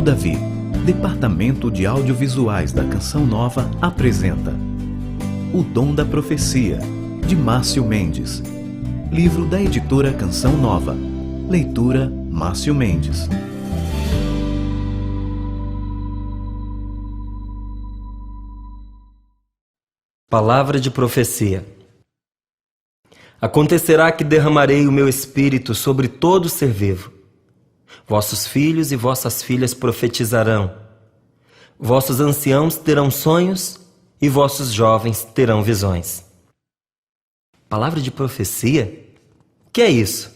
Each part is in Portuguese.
Davi, Departamento de Audiovisuais da Canção Nova, apresenta O Dom da Profecia, de Márcio Mendes. Livro da editora Canção Nova. Leitura Márcio Mendes. Palavra de profecia. Acontecerá que derramarei o meu espírito sobre todo ser vivo. Vossos filhos e vossas filhas profetizarão. Vossos anciãos terão sonhos e vossos jovens terão visões. Palavra de profecia? O que é isso?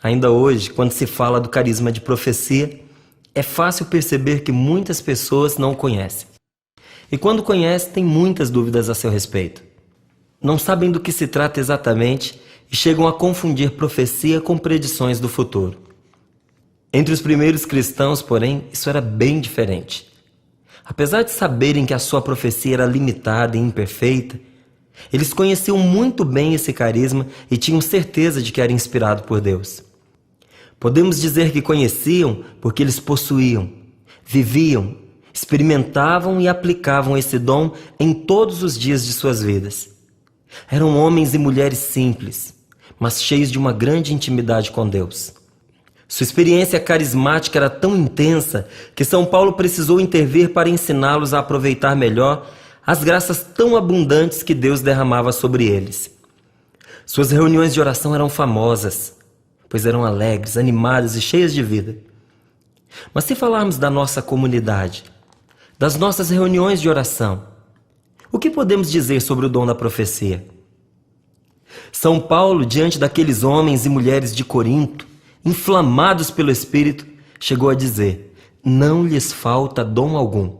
Ainda hoje, quando se fala do carisma de profecia, é fácil perceber que muitas pessoas não o conhecem. E quando conhecem, têm muitas dúvidas a seu respeito. Não sabem do que se trata exatamente e chegam a confundir profecia com predições do futuro. Entre os primeiros cristãos, porém, isso era bem diferente. Apesar de saberem que a sua profecia era limitada e imperfeita, eles conheciam muito bem esse carisma e tinham certeza de que era inspirado por Deus. Podemos dizer que conheciam porque eles possuíam, viviam, experimentavam e aplicavam esse dom em todos os dias de suas vidas. Eram homens e mulheres simples, mas cheios de uma grande intimidade com Deus. Sua experiência carismática era tão intensa que São Paulo precisou intervir para ensiná-los a aproveitar melhor as graças tão abundantes que Deus derramava sobre eles. Suas reuniões de oração eram famosas, pois eram alegres, animadas e cheias de vida. Mas se falarmos da nossa comunidade, das nossas reuniões de oração, o que podemos dizer sobre o dom da profecia? São Paulo, diante daqueles homens e mulheres de Corinto, inflamados pelo Espírito, chegou a dizer: não lhes falta dom algum.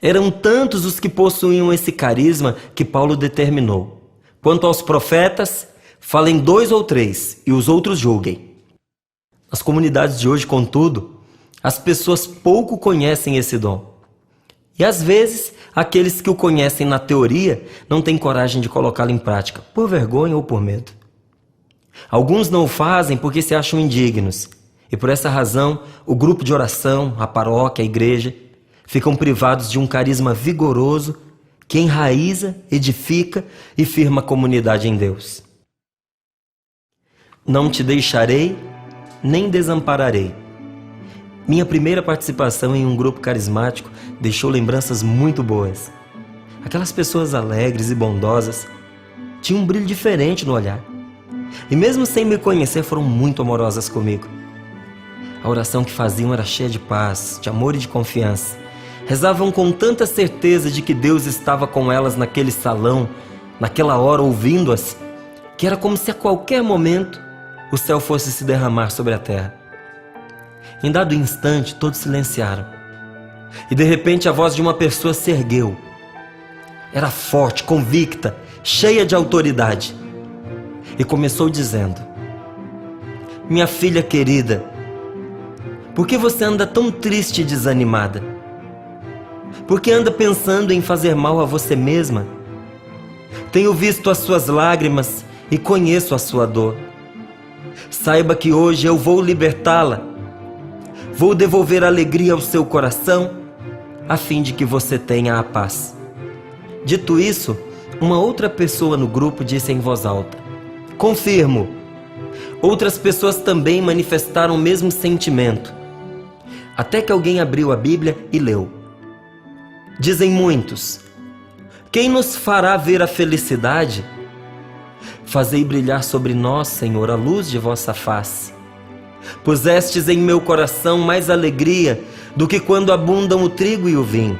Eram tantos os que possuíam esse carisma que Paulo determinou: quanto aos profetas, falem 2 ou 3 e os outros julguem. Nas comunidades de hoje, contudo, as pessoas pouco conhecem esse dom. E às vezes, aqueles que o conhecem na teoria não têm coragem de colocá-lo em prática, por vergonha ou por medo. Alguns não o fazem porque se acham indignos, e por essa razão, o grupo de oração, a paróquia, a igreja, ficam privados de um carisma vigoroso que enraiza, edifica e firma a comunidade em Deus. Não te deixarei, nem desampararei. Minha primeira participação em um grupo carismático deixou lembranças muito boas. Aquelas pessoas alegres e bondosas tinham um brilho diferente no olhar. E mesmo sem me conhecer, foram muito amorosas comigo. A oração que faziam era cheia de paz, de amor e de confiança. Rezavam com tanta certeza de que Deus estava com elas naquele salão, naquela hora ouvindo-as, que era como se a qualquer momento o céu fosse se derramar sobre a terra. Em dado instante, todos silenciaram. E de repente a voz de uma pessoa se ergueu. Era forte, convicta, cheia de autoridade. E começou dizendo: minha filha querida, por que você anda tão triste e desanimada? Por que anda pensando em fazer mal a você mesma? Tenho visto as suas lágrimas e conheço a sua dor. Saiba que hoje eu vou libertá-la. Vou devolver alegria ao seu coração, a fim de que você tenha a paz. Dito isso, uma outra pessoa no grupo disse em voz alta: confirmo. Outras pessoas também manifestaram o mesmo sentimento. Até que alguém abriu a Bíblia e leu. Dizem muitos: quem nos fará ver a felicidade? Fazei brilhar sobre nós, Senhor, a luz de vossa face. Pusestes em meu coração mais alegria do que quando abundam o trigo e o vinho.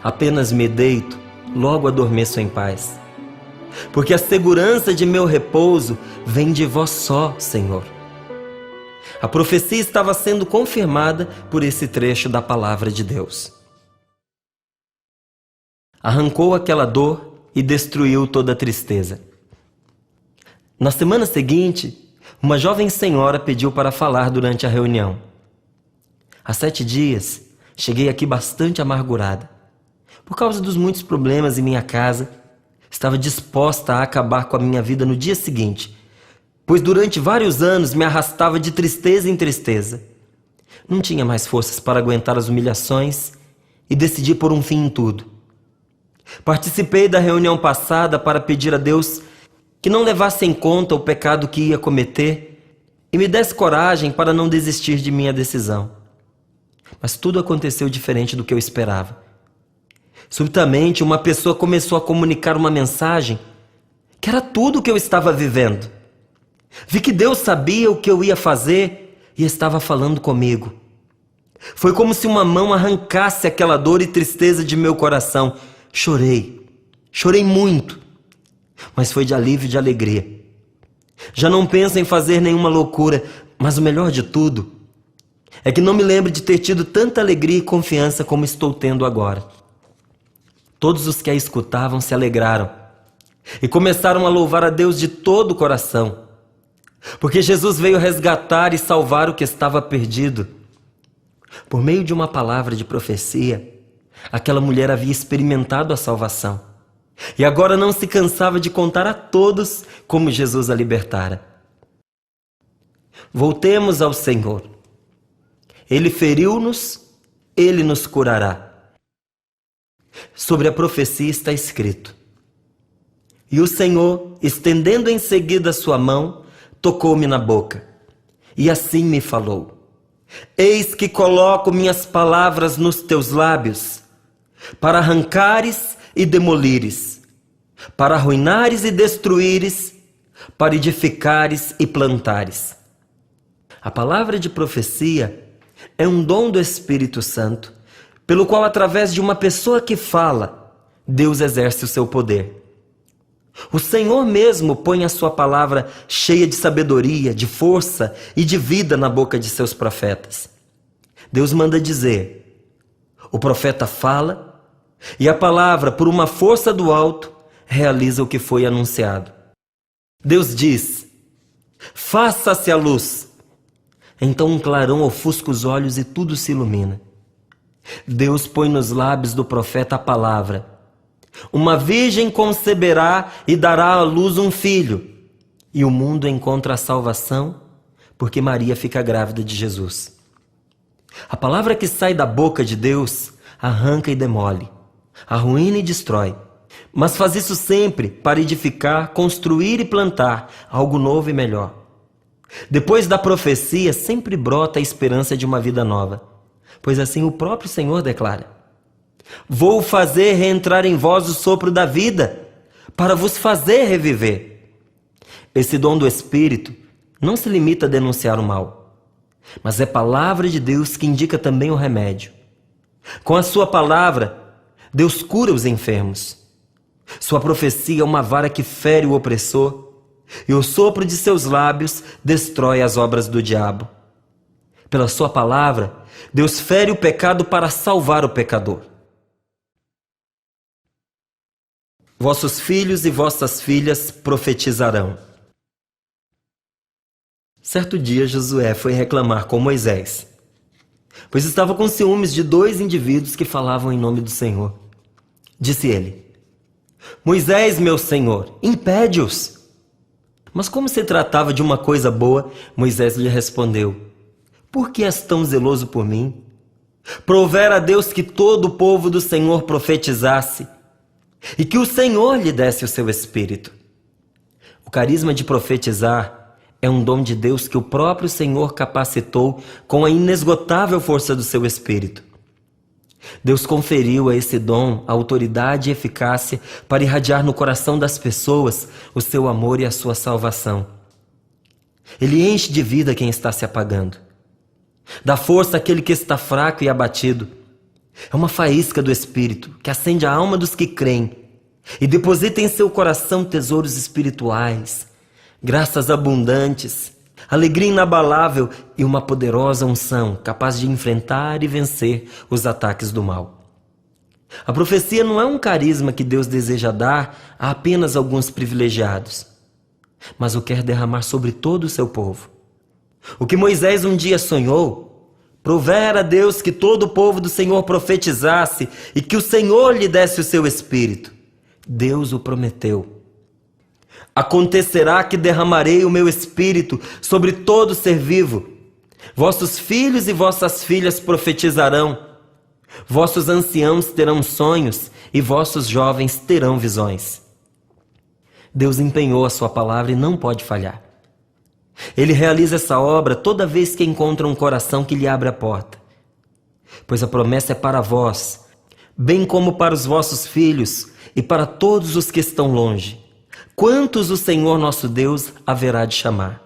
Apenas me deito, logo adormeço em paz. Porque a segurança de meu repouso vem de vós só, Senhor. A profecia estava sendo confirmada por esse trecho da palavra de Deus. Arrancou aquela dor e destruiu toda a tristeza. Na semana seguinte, uma jovem senhora pediu para falar durante a reunião. Há 7 dias, cheguei aqui bastante amargurada. Por causa dos muitos problemas em minha casa, estava disposta a acabar com a minha vida no dia seguinte, pois durante vários anos me arrastava de tristeza em tristeza. Não tinha mais forças para aguentar as humilhações e decidi pôr um fim em tudo. Participei da reunião passada para pedir a Deus que não levasse em conta o pecado que ia cometer e me desse coragem para não desistir de minha decisão. Mas tudo aconteceu diferente do que eu esperava. Subitamente, uma pessoa começou a comunicar uma mensagem que era tudo o que eu estava vivendo. Vi que Deus sabia o que eu ia fazer e estava falando comigo. Foi como se uma mão arrancasse aquela dor e tristeza de meu coração. Chorei muito, mas foi de alívio e de alegria. Já não penso em fazer nenhuma loucura, mas o melhor de tudo é que não me lembro de ter tido tanta alegria e confiança como estou tendo agora. Todos os que a escutavam se alegraram e começaram a louvar a Deus de todo o coração, porque Jesus veio resgatar e salvar o que estava perdido. Por meio de uma palavra de profecia, aquela mulher havia experimentado a salvação e agora não se cansava de contar a todos como Jesus a libertara. Voltemos ao Senhor. Ele feriu-nos, Ele nos curará. Sobre a profecia está escrito: E o Senhor, estendendo em seguida a sua mão, tocou-me na boca, e assim me falou: Eis que coloco minhas palavras nos teus lábios, para arrancares e demolires, para arruinares e destruíres, para edificares e plantares. A palavra de profecia é um dom do Espírito Santo, pelo qual, através de uma pessoa que fala, Deus exerce o seu poder. O Senhor mesmo põe a sua palavra cheia de sabedoria, de força e de vida na boca de seus profetas. Deus manda dizer, o profeta fala, e a palavra, por uma força do alto, realiza o que foi anunciado. Deus diz, faça-se a luz. Então um clarão ofusca os olhos e tudo se ilumina. Deus põe nos lábios do profeta a palavra. Uma virgem conceberá e dará à luz um filho, e o mundo encontra a salvação, porque Maria fica grávida de Jesus. A palavra que sai da boca de Deus arranca e demole, arruína e destrói, mas faz isso sempre para edificar, construir e plantar algo novo e melhor. Depois da profecia sempre brota a esperança de uma vida nova, pois assim o próprio Senhor declara: Vou fazer reentrar em vós o sopro da vida, para vos fazer reviver. Esse dom do Espírito não se limita a denunciar o mal, mas é palavra de Deus que indica também o remédio. Com a sua palavra, Deus cura os enfermos. Sua profecia é uma vara que fere o opressor, e o sopro de seus lábios destrói as obras do diabo. Pela sua palavra, Deus fere o pecado para salvar o pecador. Vossos filhos e vossas filhas profetizarão. Certo dia, Josué foi reclamar com Moisés, pois estava com ciúmes de 2 indivíduos que falavam em nome do Senhor. Disse ele: Moisés, meu senhor, impede-os. Mas como se tratava de uma coisa boa, Moisés lhe respondeu: Por que és tão zeloso por mim? Provera a Deus que todo o povo do Senhor profetizasse, e que o Senhor lhe desse o seu espírito. O carisma de profetizar é um dom de Deus que o próprio Senhor capacitou com a inesgotável força do seu espírito. Deus conferiu a esse dom a autoridade e eficácia para irradiar no coração das pessoas o seu amor e a sua salvação. Ele enche de vida quem está se apagando, dá força àquele que está fraco e abatido. É uma faísca do Espírito que acende a alma dos que creem e deposita em seu coração tesouros espirituais, graças abundantes, alegria inabalável e uma poderosa unção capaz de enfrentar e vencer os ataques do mal. A profecia não é um carisma que Deus deseja dar a apenas alguns privilegiados, mas o quer derramar sobre todo o seu povo. O que Moisés um dia sonhou, provera a Deus que todo o povo do Senhor profetizasse e que o Senhor lhe desse o seu espírito. Deus o prometeu. Acontecerá que derramarei o meu espírito sobre todo ser vivo. Vossos filhos e vossas filhas profetizarão, vossos anciãos terão sonhos e vossos jovens terão visões. Deus empenhou a sua palavra e não pode falhar. Ele realiza essa obra toda vez que encontra um coração que lhe abre a porta. Pois a promessa é para vós, bem como para os vossos filhos e para todos os que estão longe, quantos o Senhor nosso Deus haverá de chamar.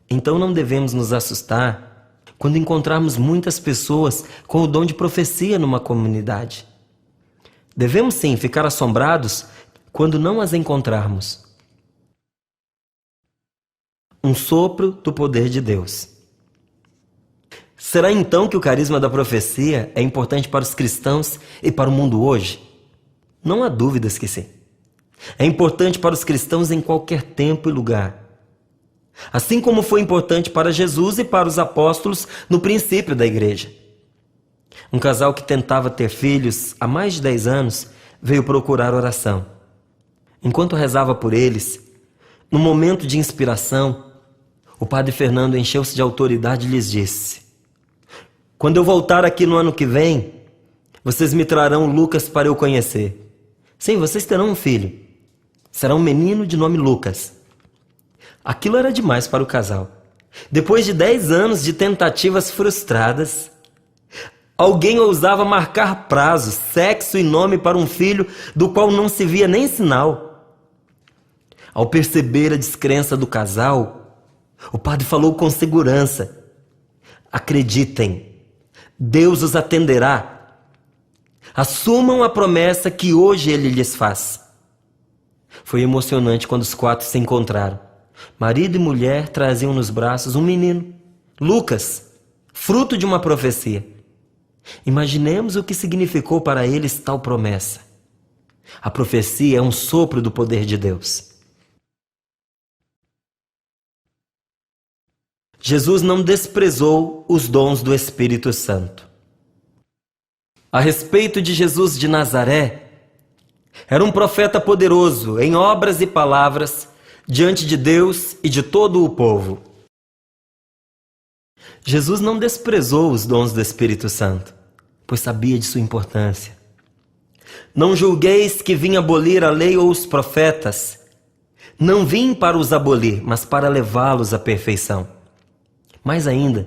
Então não devemos nos assustar quando encontrarmos muitas pessoas com o dom de profecia numa comunidade. Devemos sim ficar assombrados quando não as encontrarmos. Um sopro do poder de Deus. Será então que o carisma da profecia é importante para os cristãos e para o mundo hoje? Não há dúvidas que sim. É importante para os cristãos em qualquer tempo e lugar. Assim como foi importante para Jesus e para os apóstolos no princípio da igreja. Um casal que tentava ter filhos há mais de 10 anos veio procurar oração. Enquanto rezava por eles, no momento de inspiração, o padre Fernando encheu-se de autoridade e lhes disse: quando eu voltar aqui no ano que vem, vocês me trarão Lucas para eu conhecer. Sim, vocês terão um filho. Será um menino de nome Lucas. Aquilo era demais para o casal. Depois de 10 anos de tentativas frustradas, alguém ousava marcar prazo, sexo e nome para um filho do qual não se via nem sinal. Ao perceber a descrença do casal, o padre falou com segurança: acreditem, Deus os atenderá. Assumam a promessa que hoje Ele lhes faz. Foi emocionante quando os 4 se encontraram. Marido e mulher traziam nos braços um menino, Lucas, fruto de uma profecia. Imaginemos o que significou para eles tal promessa. A profecia é um sopro do poder de Deus. Jesus não desprezou os dons do Espírito Santo. A respeito de Jesus de Nazaré, era um profeta poderoso em obras e palavras diante de Deus e de todo o povo. Jesus não desprezou os dons do Espírito Santo, pois sabia de sua importância. Não julgueis que vim abolir a lei ou os profetas. Não vim para os abolir, mas para levá-los à perfeição. Mais ainda,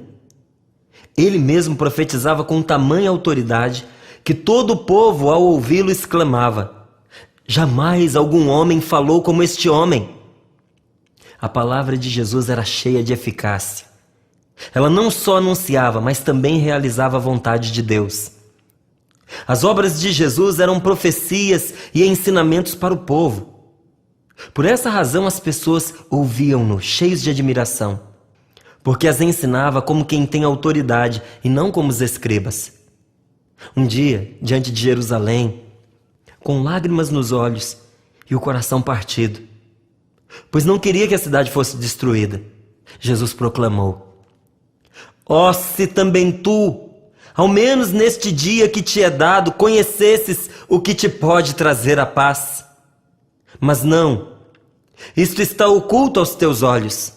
ele mesmo profetizava com tamanha autoridade que todo o povo, ao ouvi-lo, exclamava: jamais algum homem falou como este homem. A palavra de Jesus era cheia de eficácia. Ela não só anunciava, mas também realizava a vontade de Deus. As obras de Jesus eram profecias e ensinamentos para o povo. Por essa razão as pessoas ouviam-no, cheios de admiração, porque as ensinava como quem tem autoridade e não como os escribas. Um dia, diante de Jerusalém, com lágrimas nos olhos e o coração partido, pois não queria que a cidade fosse destruída, Jesus proclamou: ó, se também tu, ao menos neste dia que te é dado, conhecesses o que te pode trazer a paz. Mas não, isto está oculto aos teus olhos.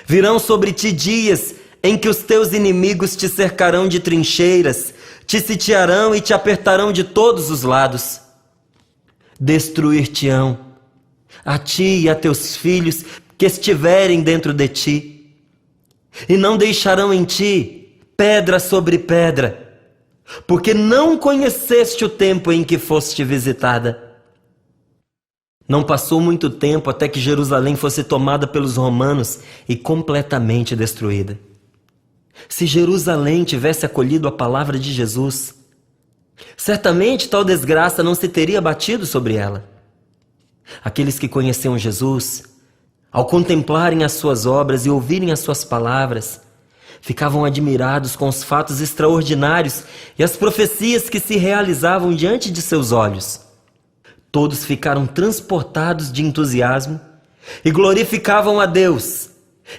Virão sobre ti dias em que os teus inimigos te cercarão de trincheiras, te sitiarão e te apertarão de todos os lados. Destruir-te-ão, a ti e a teus filhos que estiverem dentro de ti, e não deixarão em ti pedra sobre pedra, porque não conheceste o tempo em que foste visitada. Não passou muito tempo até que Jerusalém fosse tomada pelos romanos e completamente destruída. Se Jerusalém tivesse acolhido a palavra de Jesus, certamente tal desgraça não se teria batido sobre ela. Aqueles que conheciam Jesus, ao contemplarem as suas obras e ouvirem as suas palavras, ficavam admirados com os fatos extraordinários e as profecias que se realizavam diante de seus olhos. Todos ficaram transportados de entusiasmo e glorificavam a Deus.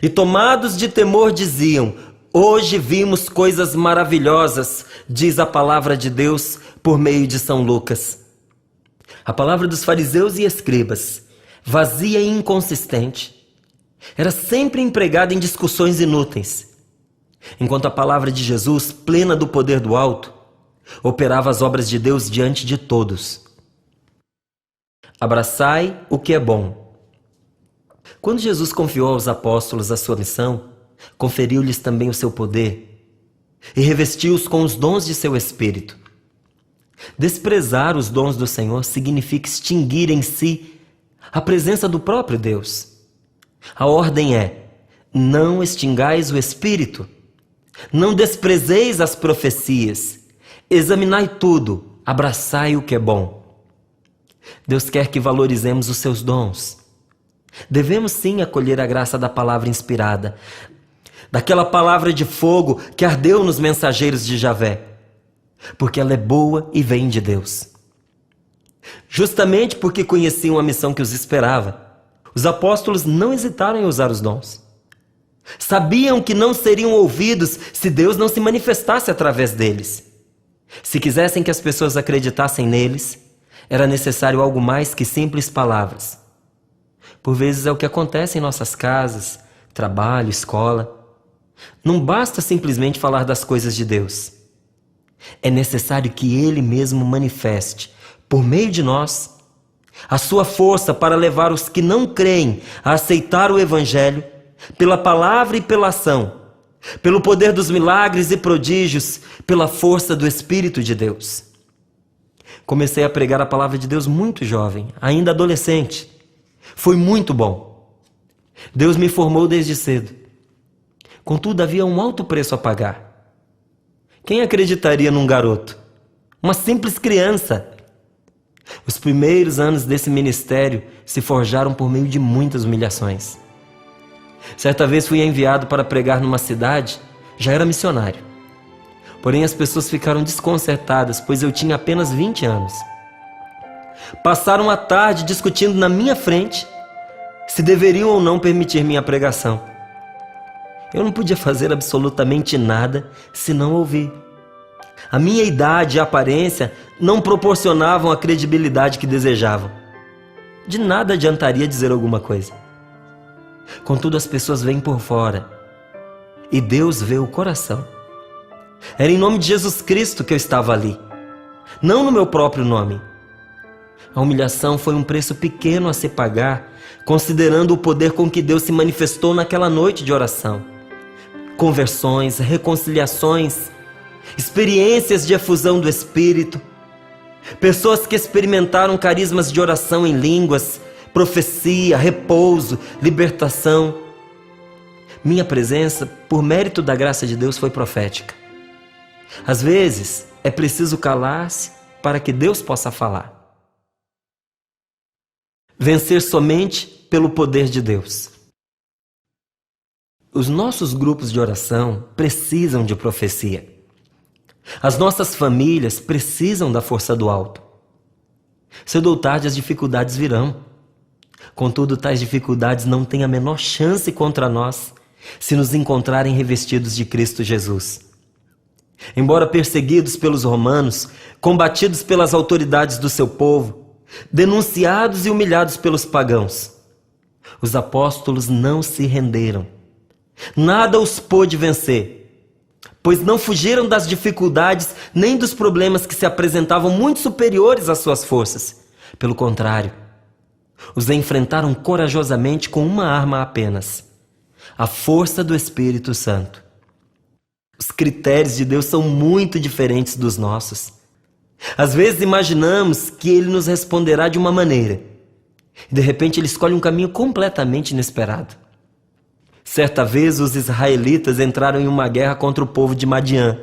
E tomados de temor diziam: hoje vimos coisas maravilhosas, diz a palavra de Deus por meio de São Lucas. A palavra dos fariseus e escribas, vazia e inconsistente, era sempre empregada em discussões inúteis. enquanto a palavra de Jesus, plena do poder do alto, operava as obras de Deus diante de todos. Abraçai o que é bom. Quando Jesus confiou aos apóstolos a sua missão, conferiu-lhes também o seu poder e revestiu-os com os dons de seu Espírito. Desprezar os dons do Senhor significa extinguir em si a presença do próprio Deus. A ordem é: não extingais o Espírito, não desprezeis as profecias, examinai tudo, abraçai o que é bom. Deus quer que valorizemos os seus dons. Devemos sim acolher a graça da palavra inspirada, daquela palavra de fogo que ardeu nos mensageiros de Javé, porque ela é boa e vem de Deus. Justamente porque conheciam a missão que os esperava, os apóstolos não hesitaram em usar os dons. Sabiam que não seriam ouvidos se Deus não se manifestasse através deles. Se quisessem que as pessoas acreditassem neles, era necessário algo mais que simples palavras. Por vezes é o que acontece em nossas casas, trabalho, escola. Não basta simplesmente falar das coisas de Deus. É necessário que Ele mesmo manifeste, por meio de nós, a sua força para levar os que não creem a aceitar o Evangelho, pela palavra e pela ação, pelo poder dos milagres e prodígios, pela força do Espírito de Deus. Comecei a pregar a palavra de Deus muito jovem, ainda adolescente. Foi muito bom. Deus me formou desde cedo. Contudo, havia um alto preço a pagar. Quem acreditaria num garoto? Uma simples criança. Os primeiros anos desse ministério se forjaram por meio de muitas humilhações. Certa vez fui enviado para pregar numa cidade, já era missionário. Porém, as pessoas ficaram desconcertadas, pois eu tinha apenas 20 anos. Passaram a tarde discutindo na minha frente se deveriam ou não permitir minha pregação. Eu não podia fazer absolutamente nada se não ouvir. A minha idade e a aparência não proporcionavam a credibilidade que desejavam. De nada adiantaria dizer alguma coisa. Contudo, as pessoas veem por fora e Deus vê o coração. Era em nome de Jesus Cristo que eu estava ali, não no meu próprio nome. A humilhação foi um preço pequeno a se pagar, considerando o poder com que Deus se manifestou naquela noite de oração. Conversões, reconciliações, experiências de efusão do Espírito, pessoas que experimentaram carismas de oração em línguas, profecia, repouso, libertação. Minha presença, por mérito da graça de Deus, foi profética. Às vezes, é preciso calar-se para que Deus possa falar. Vencer somente pelo poder de Deus. Os nossos grupos de oração precisam de profecia. As nossas famílias precisam da força do alto. Cedo ou tarde as dificuldades virão. Contudo, tais dificuldades não têm a menor chance contra nós se nos encontrarem revestidos de Cristo Jesus. Embora perseguidos pelos romanos, combatidos pelas autoridades do seu povo, denunciados e humilhados pelos pagãos, os apóstolos não se renderam. Nada os pôde vencer, pois não fugiram das dificuldades nem dos problemas que se apresentavam muito superiores às suas forças. Pelo contrário, os enfrentaram corajosamente com uma arma apenas: a força do Espírito Santo. Os critérios de Deus são muito diferentes dos nossos. Às vezes imaginamos que Ele nos responderá de uma maneira, e de repente Ele escolhe um caminho completamente inesperado. Certa vez os israelitas entraram em uma guerra contra o povo de Madiã.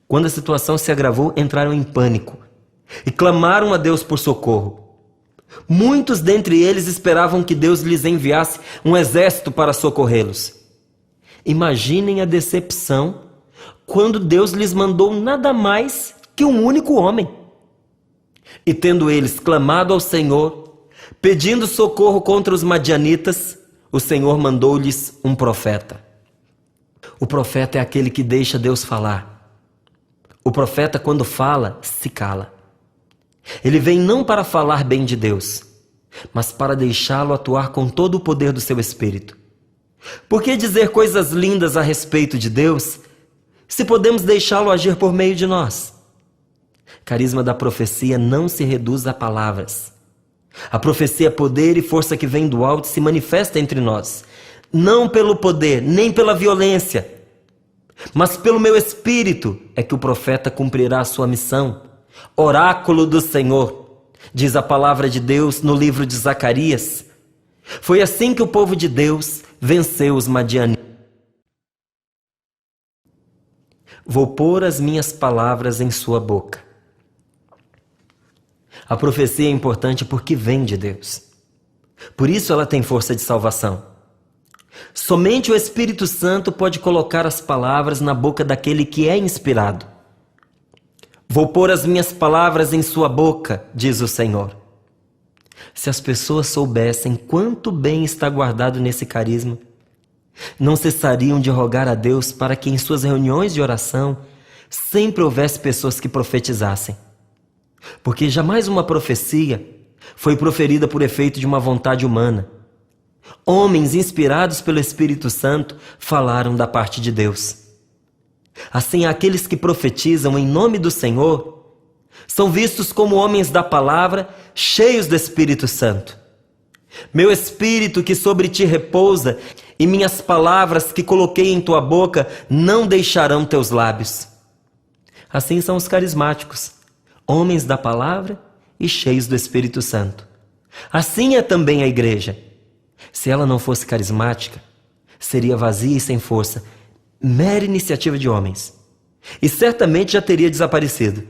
Quando a situação se agravou, entraram em pânico e clamaram a Deus por socorro. Muitos dentre eles esperavam que Deus lhes enviasse um exército para socorrê-los. Imaginem a decepção quando Deus lhes mandou nada mais que um único homem. E tendo eles clamado ao Senhor, pedindo socorro contra os madianitas, o Senhor mandou-lhes um profeta. O profeta é aquele que deixa Deus falar. O profeta, quando fala, se cala. Ele vem não para falar bem de Deus, mas para deixá-lo atuar com todo o poder do seu Espírito. Por que dizer coisas lindas a respeito de Deus, se podemos deixá-lo agir por meio de nós? Carisma da profecia não se reduz a palavras. A profecia é poder e força que vem do alto e se manifesta entre nós, não pelo poder, nem pela violência, mas pelo meu espírito é que o profeta cumprirá a sua missão. Oráculo do Senhor, diz a palavra de Deus no livro de Zacarias. Foi assim que o povo de Deus venceu os madianitas. Vou pôr as minhas palavras em sua boca. A profecia é importante porque vem de Deus. Por isso ela tem força de salvação. Somente o Espírito Santo pode colocar as palavras na boca daquele que é inspirado. Vou pôr as minhas palavras em sua boca, diz o Senhor. Se as pessoas soubessem quanto bem está guardado nesse carisma, não cessariam de rogar a Deus para que em suas reuniões de oração sempre houvesse pessoas que profetizassem. Porque jamais uma profecia foi proferida por efeito de uma vontade humana. Homens inspirados pelo Espírito Santo falaram da parte de Deus. Assim, aqueles que profetizam em nome do Senhor são vistos como homens da palavra, cheios do Espírito Santo. Meu Espírito que sobre ti repousa e minhas palavras que coloquei em tua boca não deixarão teus lábios. Assim são os carismáticos, homens da palavra e cheios do Espírito Santo. Assim é também a igreja. Se ela não fosse carismática, seria vazia e sem força, mera iniciativa de homens, e certamente já teria desaparecido.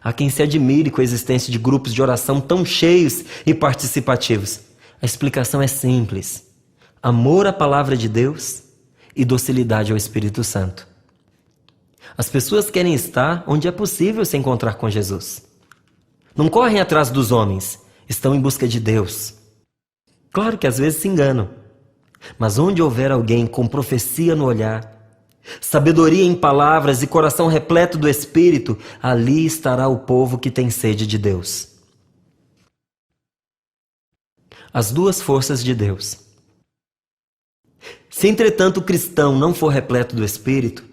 Há quem se admire com a existência de grupos de oração tão cheios e participativos. A explicação é simples: amor à palavra de Deus e docilidade ao Espírito Santo. As pessoas querem estar onde é possível se encontrar com Jesus. Não correm atrás dos homens, estão em busca de Deus. Claro que às vezes se enganam, mas onde houver alguém com profecia no olhar, sabedoria em palavras e coração repleto do Espírito, ali estará o povo que tem sede de Deus. As duas forças de Deus. Se entretanto o cristão não for repleto do Espírito,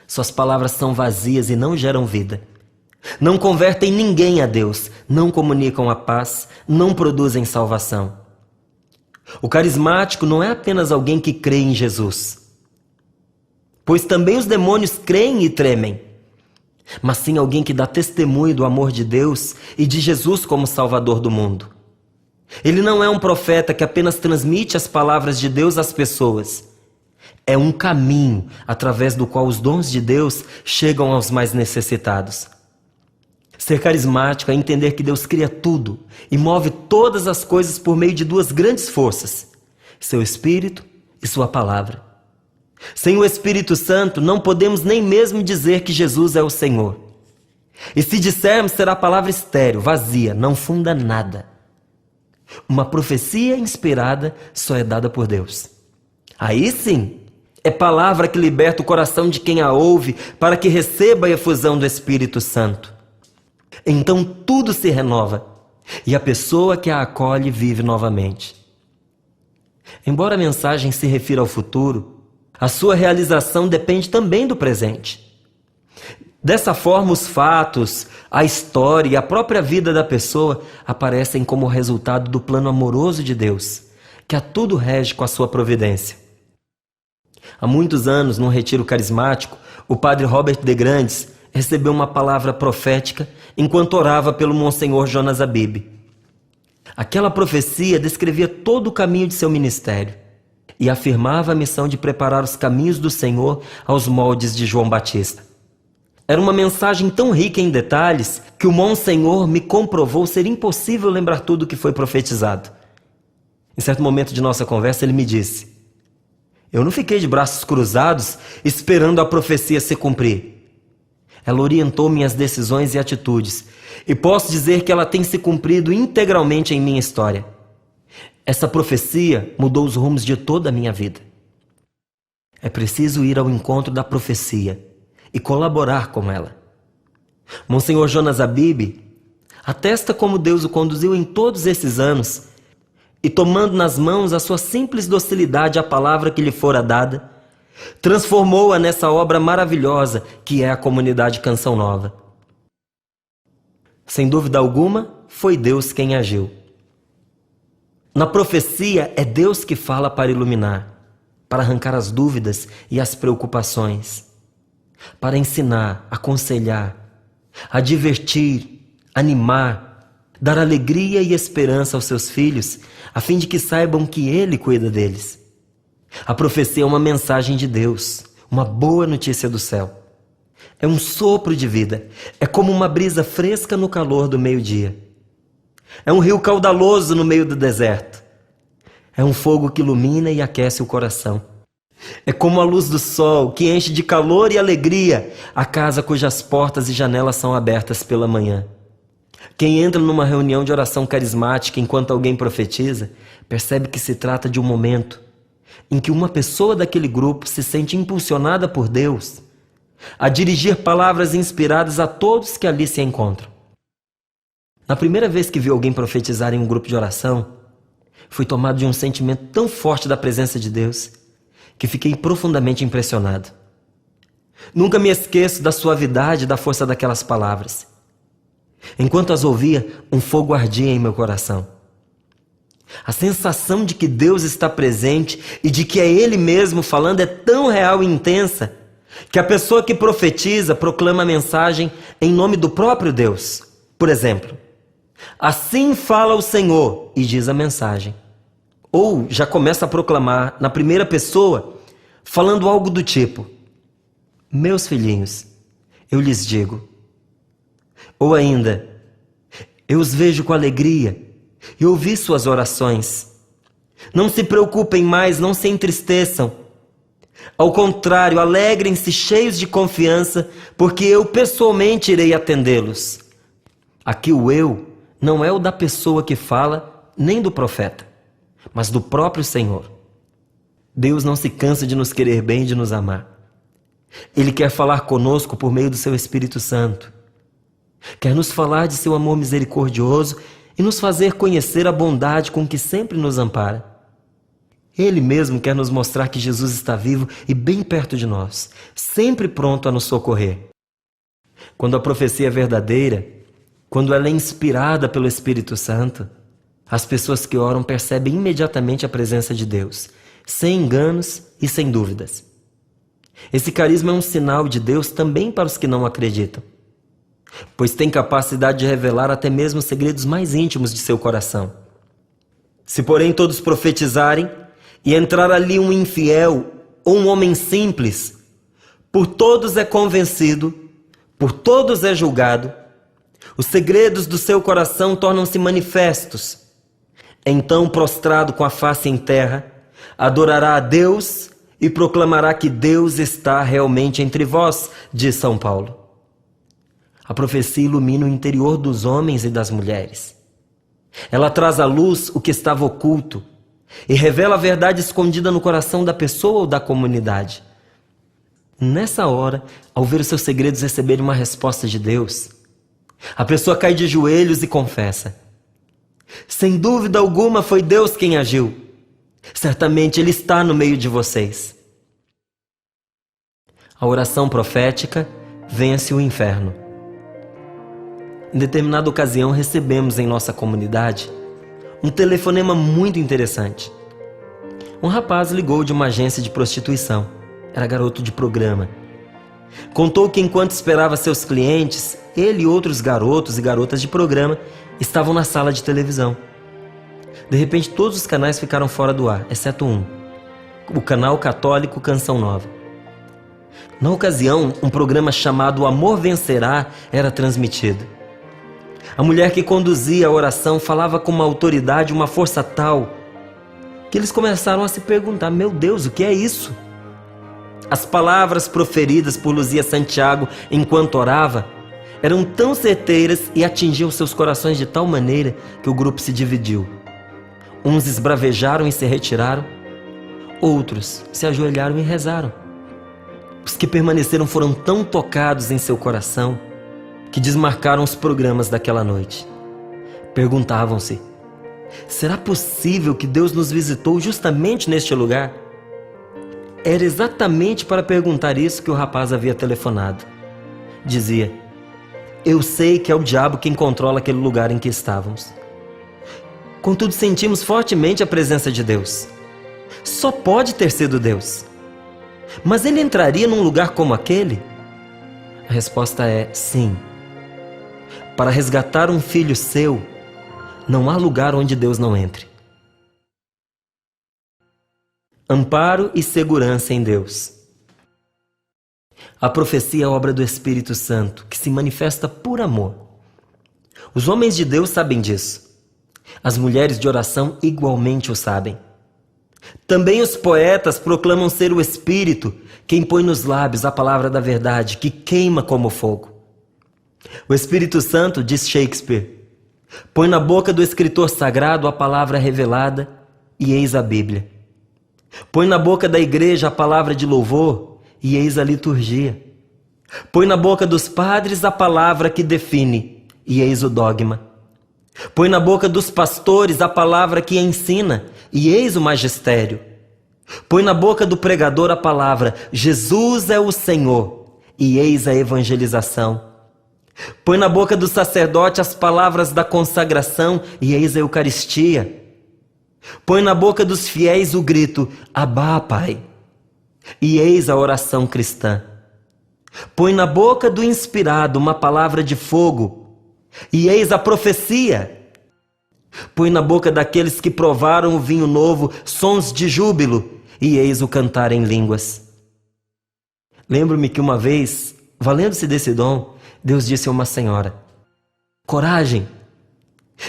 suas palavras são vazias e não geram vida. Não convertem ninguém a Deus, não comunicam a paz, não produzem salvação. O carismático não é apenas alguém que crê em Jesus, pois também os demônios creem e tremem, mas sim alguém que dá testemunho do amor de Deus e de Jesus como Salvador do mundo. Ele não é um profeta que apenas transmite as palavras de Deus às pessoas. É um caminho através do qual os dons de Deus chegam aos mais necessitados. Ser carismático é entender que Deus cria tudo e move todas as coisas por meio de duas grandes forças: seu Espírito e sua palavra. Sem o Espírito Santo, não podemos nem mesmo dizer que Jesus é o Senhor. E se dissermos, será palavra estéril, vazia, não funda nada. Uma profecia inspirada só é dada por Deus. Aí sim, é palavra que liberta o coração de quem a ouve para que receba a efusão do Espírito Santo. Então tudo se renova e a pessoa que a acolhe vive novamente. Embora a mensagem se refira ao futuro, a sua realização depende também do presente. Dessa forma, os fatos, a história e a própria vida da pessoa aparecem como resultado do plano amoroso de Deus, que a tudo rege com a sua providência. Há muitos anos, num retiro carismático, o padre Robert de Grandes recebeu uma palavra profética enquanto orava pelo Monsenhor Jonas Abib. Aquela profecia descrevia todo o caminho de seu ministério e afirmava a missão de preparar os caminhos do Senhor aos moldes de João Batista. Era uma mensagem tão rica em detalhes que o Monsenhor me comprovou ser impossível lembrar tudo o que foi profetizado. Em certo momento de nossa conversa, ele me disse: eu não fiquei de braços cruzados esperando a profecia se cumprir. Ela orientou minhas decisões e atitudes, e posso dizer que ela tem se cumprido integralmente em minha história. Essa profecia mudou os rumos de toda a minha vida. É preciso ir ao encontro da profecia e colaborar com ela. Monsenhor Jonas Abib atesta como Deus o conduziu em todos esses anos, e tomando nas mãos a sua simples docilidade à palavra que lhe fora dada, transformou-a nessa obra maravilhosa que é a comunidade Canção Nova. Sem dúvida alguma, foi Deus quem agiu. Na profecia, é Deus que fala para iluminar, para arrancar as dúvidas e as preocupações, para ensinar, aconselhar, advertir, animar, dar alegria e esperança aos seus filhos, a fim de que saibam que Ele cuida deles. A profecia é uma mensagem de Deus, uma boa notícia do céu. É um sopro de vida, é como uma brisa fresca no calor do meio-dia. É um rio caudaloso no meio do deserto. É um fogo que ilumina e aquece o coração. É como a luz do sol que enche de calor e alegria a casa cujas portas e janelas são abertas pela manhã. Quem entra numa reunião de oração carismática enquanto alguém profetiza, percebe que se trata de um momento em que uma pessoa daquele grupo se sente impulsionada por Deus a dirigir palavras inspiradas a todos que ali se encontram. Na primeira vez que vi alguém profetizar em um grupo de oração, fui tomado de um sentimento tão forte da presença de Deus que fiquei profundamente impressionado. Nunca me esqueço da suavidade e da força daquelas palavras. Enquanto as ouvia, um fogo ardia em meu coração. A sensação de que Deus está presente e de que é Ele mesmo falando é tão real e intensa que a pessoa que profetiza proclama a mensagem em nome do próprio Deus. Por exemplo, assim fala o Senhor, e diz a mensagem. Ou já começa a proclamar na primeira pessoa, falando algo do tipo: meus filhinhos, eu lhes digo. Ou ainda, eu os vejo com alegria e ouvi suas orações. Não se preocupem mais, não se entristeçam. Ao contrário, alegrem-se cheios de confiança, porque eu pessoalmente irei atendê-los. Aqui o eu não é o da pessoa que fala, nem do profeta, mas do próprio Senhor. Deus não se cansa de nos querer bem e de nos amar. Ele quer falar conosco por meio do seu Espírito Santo. Quer nos falar de seu amor misericordioso e nos fazer conhecer a bondade com que sempre nos ampara. Ele mesmo quer nos mostrar que Jesus está vivo e bem perto de nós, sempre pronto a nos socorrer. Quando a profecia é verdadeira, quando ela é inspirada pelo Espírito Santo, as pessoas que oram percebem imediatamente a presença de Deus, sem enganos e sem dúvidas. Esse carisma é um sinal de Deus também para os que não acreditam, pois tem capacidade de revelar até mesmo os segredos mais íntimos de seu coração. Se, porém, todos profetizarem e entrar ali um infiel ou um homem simples, por todos é convencido, por todos é julgado, os segredos do seu coração tornam-se manifestos. Então, prostrado com a face em terra, adorará a Deus e proclamará que Deus está realmente entre vós, diz São Paulo. A profecia ilumina o interior dos homens e das mulheres. Ela traz à luz o que estava oculto e revela a verdade escondida no coração da pessoa ou da comunidade. Nessa hora, ao ver os seus segredos receberem uma resposta de Deus, a pessoa cai de joelhos e confessa: sem dúvida alguma foi Deus quem agiu. Certamente Ele está no meio de vocês. A oração profética vence o inferno. Em determinada ocasião, recebemos em nossa comunidade um telefonema muito interessante. Um rapaz ligou de uma agência de prostituição. Era garoto de programa. Contou que enquanto esperava seus clientes, ele e outros garotos e garotas de programa estavam na sala de televisão. De repente, todos os canais ficaram fora do ar, exceto um: o canal católico Canção Nova. Na ocasião, um programa chamado Amor Vencerá era transmitido. A mulher que conduzia a oração falava com uma autoridade, uma força tal, que eles começaram a se perguntar: meu Deus, o que é isso? As palavras proferidas por Luzia Santiago enquanto orava eram tão certeiras e atingiam seus corações de tal maneira que o grupo se dividiu. Uns esbravejaram e se retiraram, outros se ajoelharam e rezaram. Os que permaneceram foram tão tocados em seu coração que desmarcaram os programas daquela noite. Perguntavam-se: Será possível que Deus nos visitou justamente neste lugar? Era exatamente para perguntar isso que o rapaz havia telefonado. Dizia: eu sei que é o diabo quem controla aquele lugar em que estávamos. Contudo, sentimos fortemente a presença de Deus. Só pode ter sido Deus. Mas ele entraria num lugar como aquele? A resposta é sim. Para resgatar um filho seu, não há lugar onde Deus não entre. Amparo e segurança em Deus. A profecia é obra do Espírito Santo, que se manifesta por amor. Os homens de Deus sabem disso. As mulheres de oração igualmente o sabem. Também os poetas proclamam ser o Espírito quem põe nos lábios a palavra da verdade, que queima como fogo. O Espírito Santo, diz Shakespeare, põe na boca do escritor sagrado a palavra revelada, e eis a Bíblia. Põe na boca da igreja a palavra de louvor, e eis a liturgia. Põe na boca dos padres a palavra que define, e eis o dogma. Põe na boca dos pastores a palavra que ensina, e eis o magistério. Põe na boca do pregador a palavra Jesus é o Senhor, e eis a evangelização. Põe na boca do sacerdote as palavras da consagração, e eis a Eucaristia. Põe na boca dos fiéis o grito Abá, Pai, e eis a oração cristã. Põe na boca do inspirado uma palavra de fogo, e eis a profecia. Põe na boca daqueles que provaram o vinho novo sons de júbilo, e eis o cantar em línguas. Lembro-me que uma vez, valendo-se desse dom, Deus disse a uma senhora: coragem,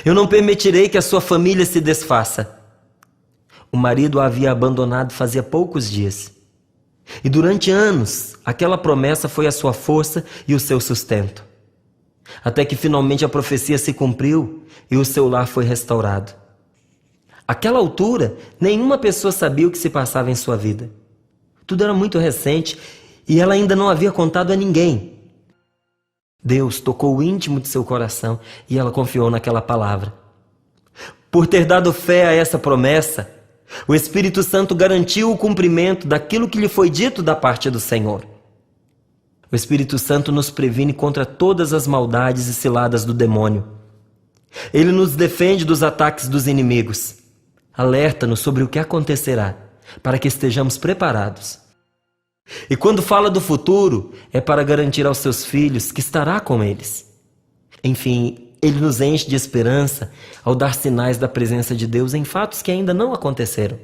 eu não permitirei que a sua família se desfaça. O marido a havia abandonado fazia poucos dias. E durante anos, aquela promessa foi a sua força e o seu sustento. Até que finalmente a profecia se cumpriu e o seu lar foi restaurado. Àquela altura, nenhuma pessoa sabia o que se passava em sua vida. Tudo era muito recente e ela ainda não havia contado a ninguém. Deus tocou o íntimo de seu coração e ela confiou naquela palavra. Por ter dado fé a essa promessa, o Espírito Santo garantiu o cumprimento daquilo que lhe foi dito da parte do Senhor. O Espírito Santo nos previne contra todas as maldades e ciladas do demônio. Ele nos defende dos ataques dos inimigos. Alerta-nos sobre o que acontecerá, para que estejamos preparados. E quando fala do futuro, é para garantir aos seus filhos que estará com eles. Enfim, ele nos enche de esperança ao dar sinais da presença de Deus em fatos que ainda não aconteceram.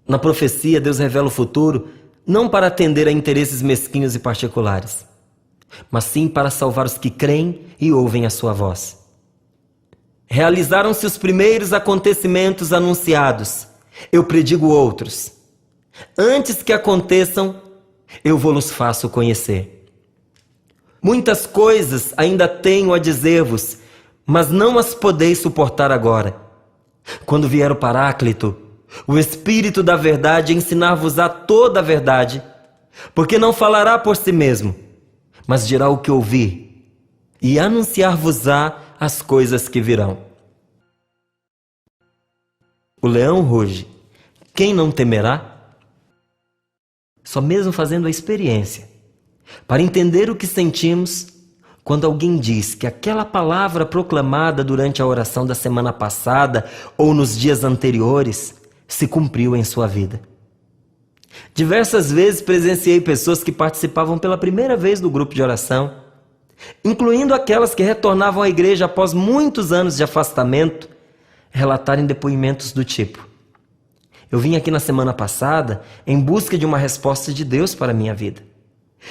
Na profecia, Deus revela o futuro não para atender a interesses mesquinhos e particulares, mas sim para salvar os que creem e ouvem a sua voz. Realizaram-se os primeiros acontecimentos anunciados, eu predigo outros. Antes que aconteçam, eu vou-los faço conhecer. Muitas coisas ainda tenho a dizer-vos, mas não as podeis suportar agora. Quando vier o Paráclito, o Espírito da verdade, ensinar-vos-á toda a verdade, porque não falará por si mesmo, mas dirá o que ouvir, e anunciar-vos-á as coisas que virão. O leão ruge, quem não temerá? Só mesmo fazendo a experiência, para entender o que sentimos quando alguém diz que aquela palavra proclamada durante a oração da semana passada ou nos dias anteriores se cumpriu em sua vida. Diversas vezes presenciei pessoas que participavam pela primeira vez do grupo de oração, incluindo aquelas que retornavam à igreja após muitos anos de afastamento, relatarem depoimentos do tipo: eu vim aqui na semana passada em busca de uma resposta de Deus para a minha vida.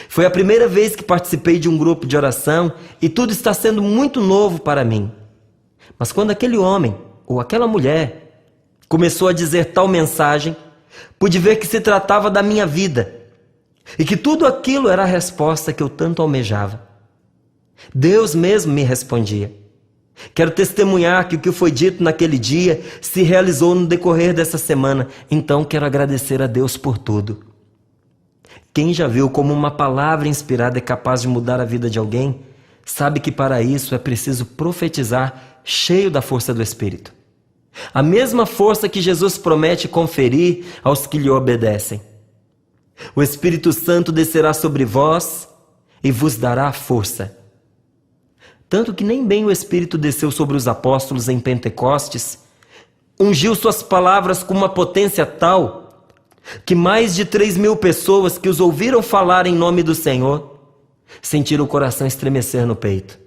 Foi a primeira vez que participei de um grupo de oração e tudo está sendo muito novo para mim. Mas quando aquele homem ou aquela mulher começou a dizer tal mensagem, pude ver que se tratava da minha vida e que tudo aquilo era a resposta que eu tanto almejava. Deus mesmo me respondia. Quero testemunhar que o que foi dito naquele dia se realizou no decorrer dessa semana, então quero agradecer a Deus por tudo. Quem já viu como uma palavra inspirada é capaz de mudar a vida de alguém, sabe que para isso é preciso profetizar cheio da força do Espírito. a mesma força que Jesus promete conferir aos que lhe obedecem. O Espírito Santo descerá sobre vós e vos dará força. Tanto que nem bem o Espírito desceu sobre os apóstolos em Pentecostes, ungiu suas palavras com uma potência tal que mais de 3.000 pessoas que os ouviram falar em nome do Senhor sentiram o coração estremecer no peito.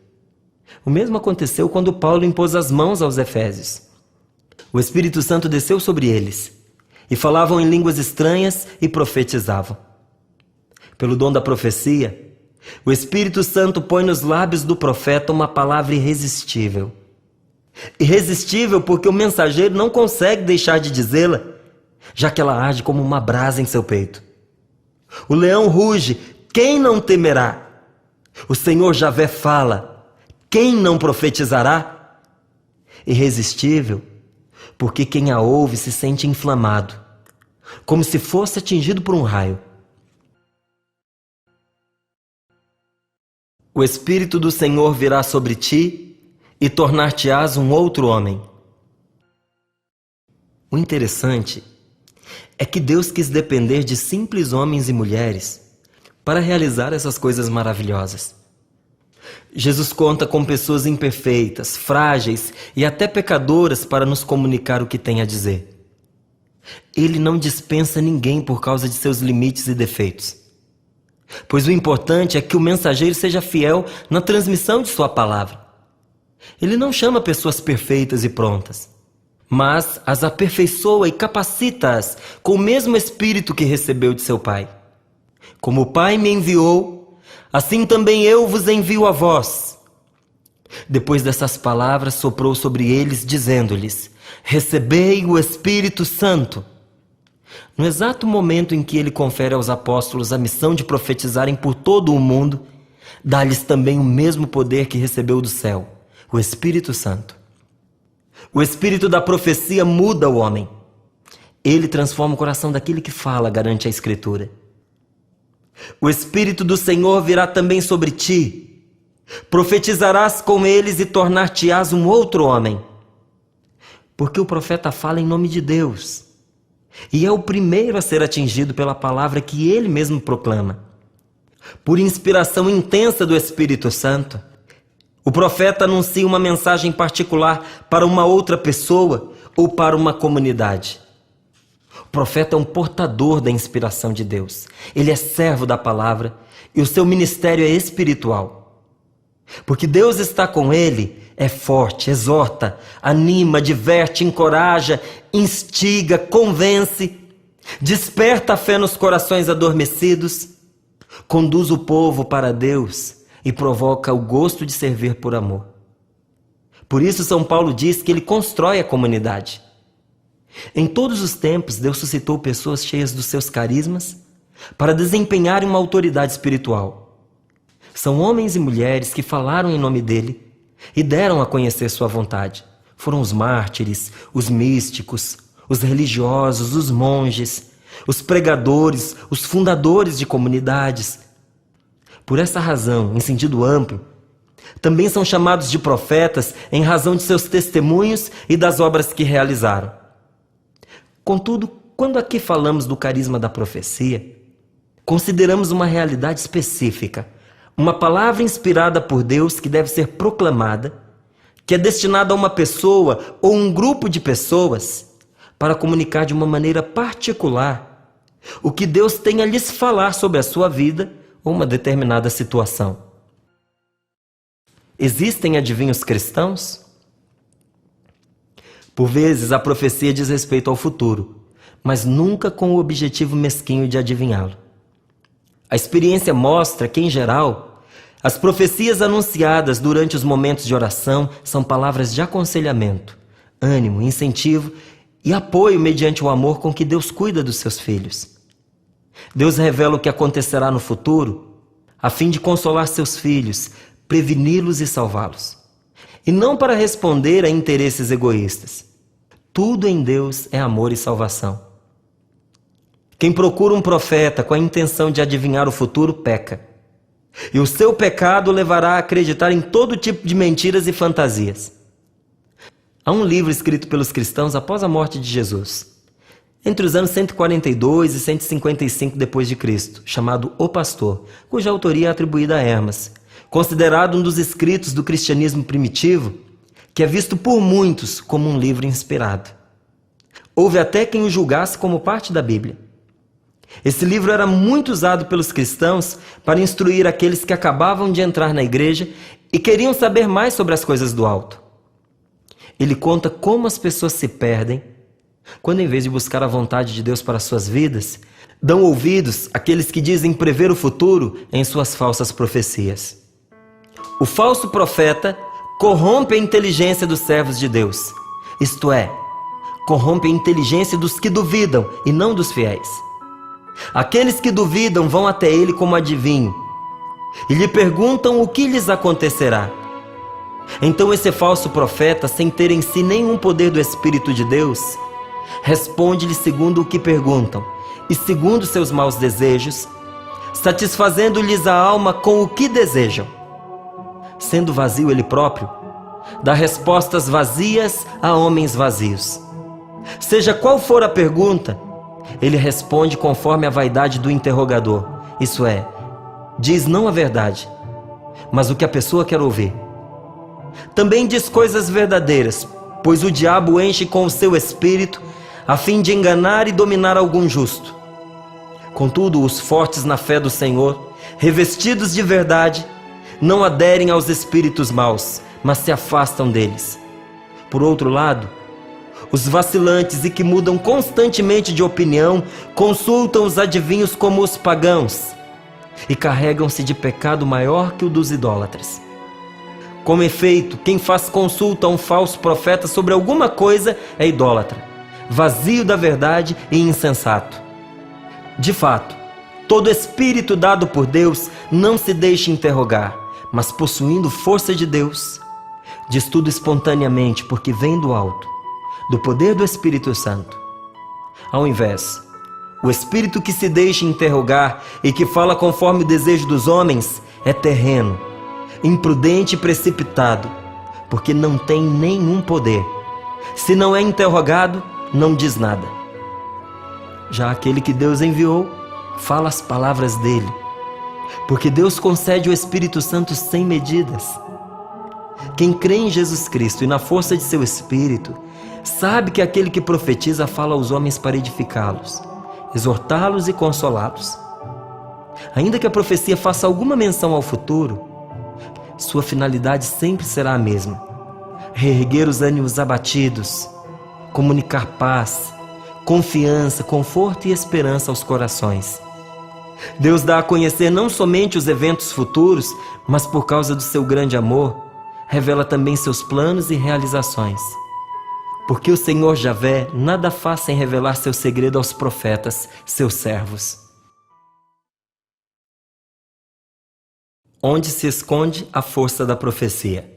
O mesmo aconteceu quando Paulo impôs as mãos aos Efésios. O Espírito Santo desceu sobre eles e falavam em línguas estranhas e profetizavam. Pelo dom da profecia, o Espírito Santo põe nos lábios do profeta uma palavra irresistível. Irresistível porque o mensageiro não consegue deixar de dizê-la, já que ela age como uma brasa em seu peito. O leão ruge, quem não temerá? O Senhor Javé fala, quem não profetizará? Irresistível porque quem a ouve se sente inflamado, como se fosse atingido por um raio. O Espírito do Senhor virá sobre ti e tornar-te-ás um outro homem. O interessante é que Deus quis depender de simples homens e mulheres para realizar essas coisas maravilhosas. Jesus conta com pessoas imperfeitas, frágeis e até pecadoras para nos comunicar o que tem a dizer. Ele não dispensa ninguém por causa de seus limites e defeitos. Pois o importante é que o mensageiro seja fiel na transmissão de sua palavra. Ele não chama pessoas perfeitas e prontas, mas as aperfeiçoa e capacita-as com o mesmo Espírito que recebeu de seu Pai. Como o Pai me enviou, assim também eu vos envio a vós. Depois dessas palavras, soprou sobre eles, dizendo-lhes: recebei o Espírito Santo. No exato momento em que ele confere aos apóstolos a missão de profetizarem por todo o mundo, dá-lhes também o mesmo poder que recebeu do céu, o Espírito Santo. O Espírito da profecia muda o homem. Ele transforma o coração daquele que fala, garante a Escritura. O Espírito do Senhor virá também sobre ti. Profetizarás com eles e tornar-te-ás um outro homem. Porque o profeta fala em nome de Deus e é o primeiro a ser atingido pela palavra que ele mesmo proclama. Por inspiração intensa do Espírito Santo, o profeta anuncia uma mensagem particular para uma outra pessoa ou para uma comunidade. O profeta é um portador da inspiração de Deus. Ele é servo da palavra e o seu ministério é espiritual. Porque Deus está com ele, é forte, exorta, anima, diverte, encoraja, instiga, convence, desperta a fé nos corações adormecidos, conduz o povo para Deus e provoca o gosto de servir por amor. Por isso São Paulo diz que ele constrói a comunidade. Em todos os tempos, Deus suscitou pessoas cheias dos seus carismas para desempenharem uma autoridade espiritual. São homens e mulheres que falaram em nome dele e deram a conhecer sua vontade. Foram os mártires, os místicos, os religiosos, os monges, os pregadores, os fundadores de comunidades. Por essa razão, em sentido amplo, também são chamados de profetas em razão de seus testemunhos e das obras que realizaram. Contudo, quando aqui falamos do carisma da profecia, consideramos uma realidade específica, uma palavra inspirada por Deus que deve ser proclamada, que é destinada a uma pessoa ou um grupo de pessoas para comunicar de uma maneira particular o que Deus tem a lhes falar sobre a sua vida ou uma determinada situação. Existem adivinhos cristãos? Por vezes a profecia diz respeito ao futuro, mas nunca com o objetivo mesquinho de adivinhá-lo. A experiência mostra que, em geral, as profecias anunciadas durante os momentos de oração são palavras de aconselhamento, ânimo, incentivo e apoio mediante o amor com que Deus cuida dos seus filhos. Deus revela o que acontecerá no futuro a fim de consolar seus filhos, preveni-los e salvá-los. E não para responder a interesses egoístas. Tudo em Deus é amor e salvação. Quem procura um profeta com a intenção de adivinhar o futuro peca. E o seu pecado levará a acreditar em todo tipo de mentiras e fantasias. Há um livro escrito pelos cristãos após a morte de Jesus, entre os anos 142 e 155 d.C., chamado O Pastor, cuja autoria é atribuída a Hermas, considerado um dos escritos do cristianismo primitivo, que é visto por muitos como um livro inspirado. Houve até quem o julgasse como parte da Bíblia. Esse livro era muito usado pelos cristãos para instruir aqueles que acabavam de entrar na igreja e queriam saber mais sobre as coisas do alto. Ele conta como as pessoas se perdem quando, em vez de buscar a vontade de Deus para suas vidas, dão ouvidos àqueles que dizem prever o futuro em suas falsas profecias. O falso profeta corrompe a inteligência dos servos de Deus, isto é, corrompe a inteligência dos que duvidam e não dos fiéis. Aqueles que duvidam vão até ele como adivinho e lhe perguntam o que lhes acontecerá. Então esse falso profeta, sem ter em si nenhum poder do Espírito de Deus, responde-lhe segundo o que perguntam e segundo seus maus desejos, satisfazendo-lhes a alma com o que desejam. Sendo vazio ele próprio, dá respostas vazias a homens vazios. Seja qual for a pergunta, ele responde conforme a vaidade do interrogador, isso é, diz não a verdade, mas o que a pessoa quer ouvir. Também diz coisas verdadeiras, pois o diabo enche com o seu espírito a fim de enganar e dominar algum justo. Contudo, os fortes na fé do Senhor, revestidos de verdade, não aderem aos espíritos maus, mas se afastam deles. Por outro lado, os vacilantes e que mudam constantemente de opinião consultam os adivinhos como os pagãos e carregam-se de pecado maior que o dos idólatras. Com efeito, quem faz consulta a um falso profeta sobre alguma coisa é idólatra, vazio da verdade e insensato. De fato, todo espírito dado por Deus não se deixa interrogar, mas possuindo força de Deus, diz tudo espontaneamente porque vem do alto, do poder do Espírito Santo. Ao invés, o espírito que se deixa interrogar e que fala conforme o desejo dos homens é terreno, imprudente e precipitado, porque não tem nenhum poder. Se não é interrogado, não diz nada. Já aquele que Deus enviou, fala as palavras dele, porque Deus concede o Espírito Santo sem medidas. Quem crê em Jesus Cristo e na força de seu Espírito, sabe que aquele que profetiza fala aos homens para edificá-los, exortá-los e consolá-los. Ainda que a profecia faça alguma menção ao futuro, sua finalidade sempre será a mesma: reerguer os ânimos abatidos, comunicar paz, confiança, conforto e esperança aos corações. Deus dá a conhecer não somente os eventos futuros, mas por causa do seu grande amor, revela também seus planos e realizações. Porque o Senhor Javé nada faz sem revelar seu segredo aos profetas, seus servos. Onde se esconde a força da profecia?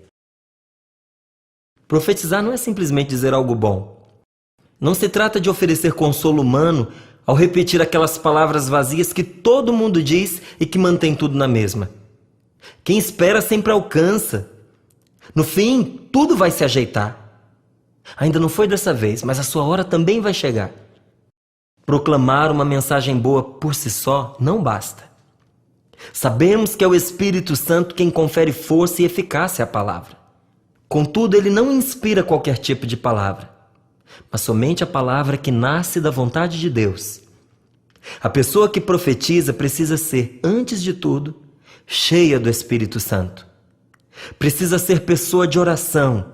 Profetizar não é simplesmente dizer algo bom. Não se trata de oferecer consolo humano ao repetir aquelas palavras vazias que todo mundo diz e que mantém tudo na mesma. Quem espera sempre alcança. No fim, tudo vai se ajeitar. Ainda não foi dessa vez, mas a sua hora também vai chegar. Proclamar uma mensagem boa por si só não basta. Sabemos que é o Espírito Santo quem confere força e eficácia à palavra. Contudo, ele não inspira qualquer tipo de palavra, mas somente a palavra que nasce da vontade de Deus. A pessoa que profetiza precisa ser, antes de tudo, cheia do Espírito Santo. Precisa ser pessoa de oração,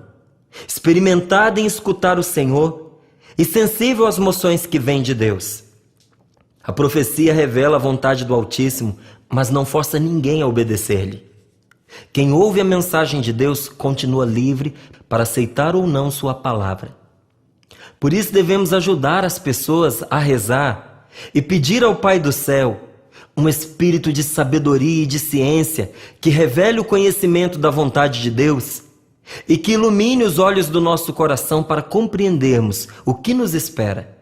experimentada em escutar o Senhor e sensível às moções que vêm de Deus. A profecia revela a vontade do Altíssimo, mas não força ninguém a obedecer-lhe. Quem ouve a mensagem de Deus continua livre para aceitar ou não sua palavra. Por isso devemos ajudar as pessoas a rezar e pedir ao Pai do céu um espírito de sabedoria e de ciência que revele o conhecimento da vontade de Deus e que ilumine os olhos do nosso coração para compreendermos o que nos espera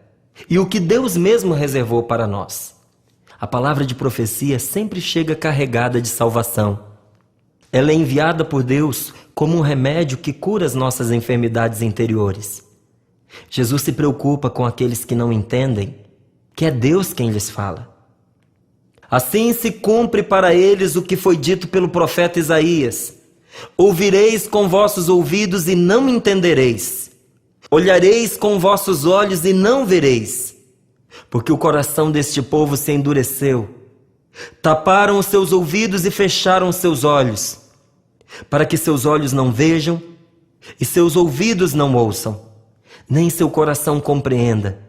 e o que Deus mesmo reservou para nós. A palavra de profecia sempre chega carregada de salvação. Ela é enviada por Deus como um remédio que cura as nossas enfermidades interiores. Jesus se preocupa com aqueles que não entendem que é Deus quem lhes fala. Assim se cumpre para eles o que foi dito pelo profeta Isaías: ouvireis com vossos ouvidos e não entendereis. Olhareis com vossos olhos e não vereis. Porque o coração deste povo se endureceu. Taparam os seus ouvidos e fecharam os seus olhos, para que seus olhos não vejam e seus ouvidos não ouçam, nem seu coração compreenda,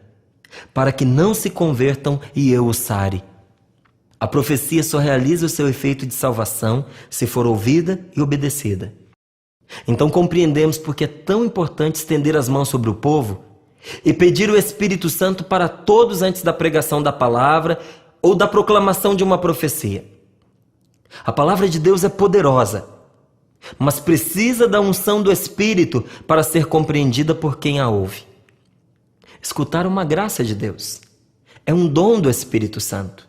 para que não se convertam e eu os sare. A profecia só realiza o seu efeito de salvação se for ouvida e obedecida. Então compreendemos porque é tão importante estender as mãos sobre o povo e pedir o Espírito Santo para todos antes da pregação da palavra ou da proclamação de uma profecia. A palavra de Deus é poderosa, mas precisa da unção do Espírito para ser compreendida por quem a ouve. Escutar é uma graça de Deus, é um dom do Espírito Santo.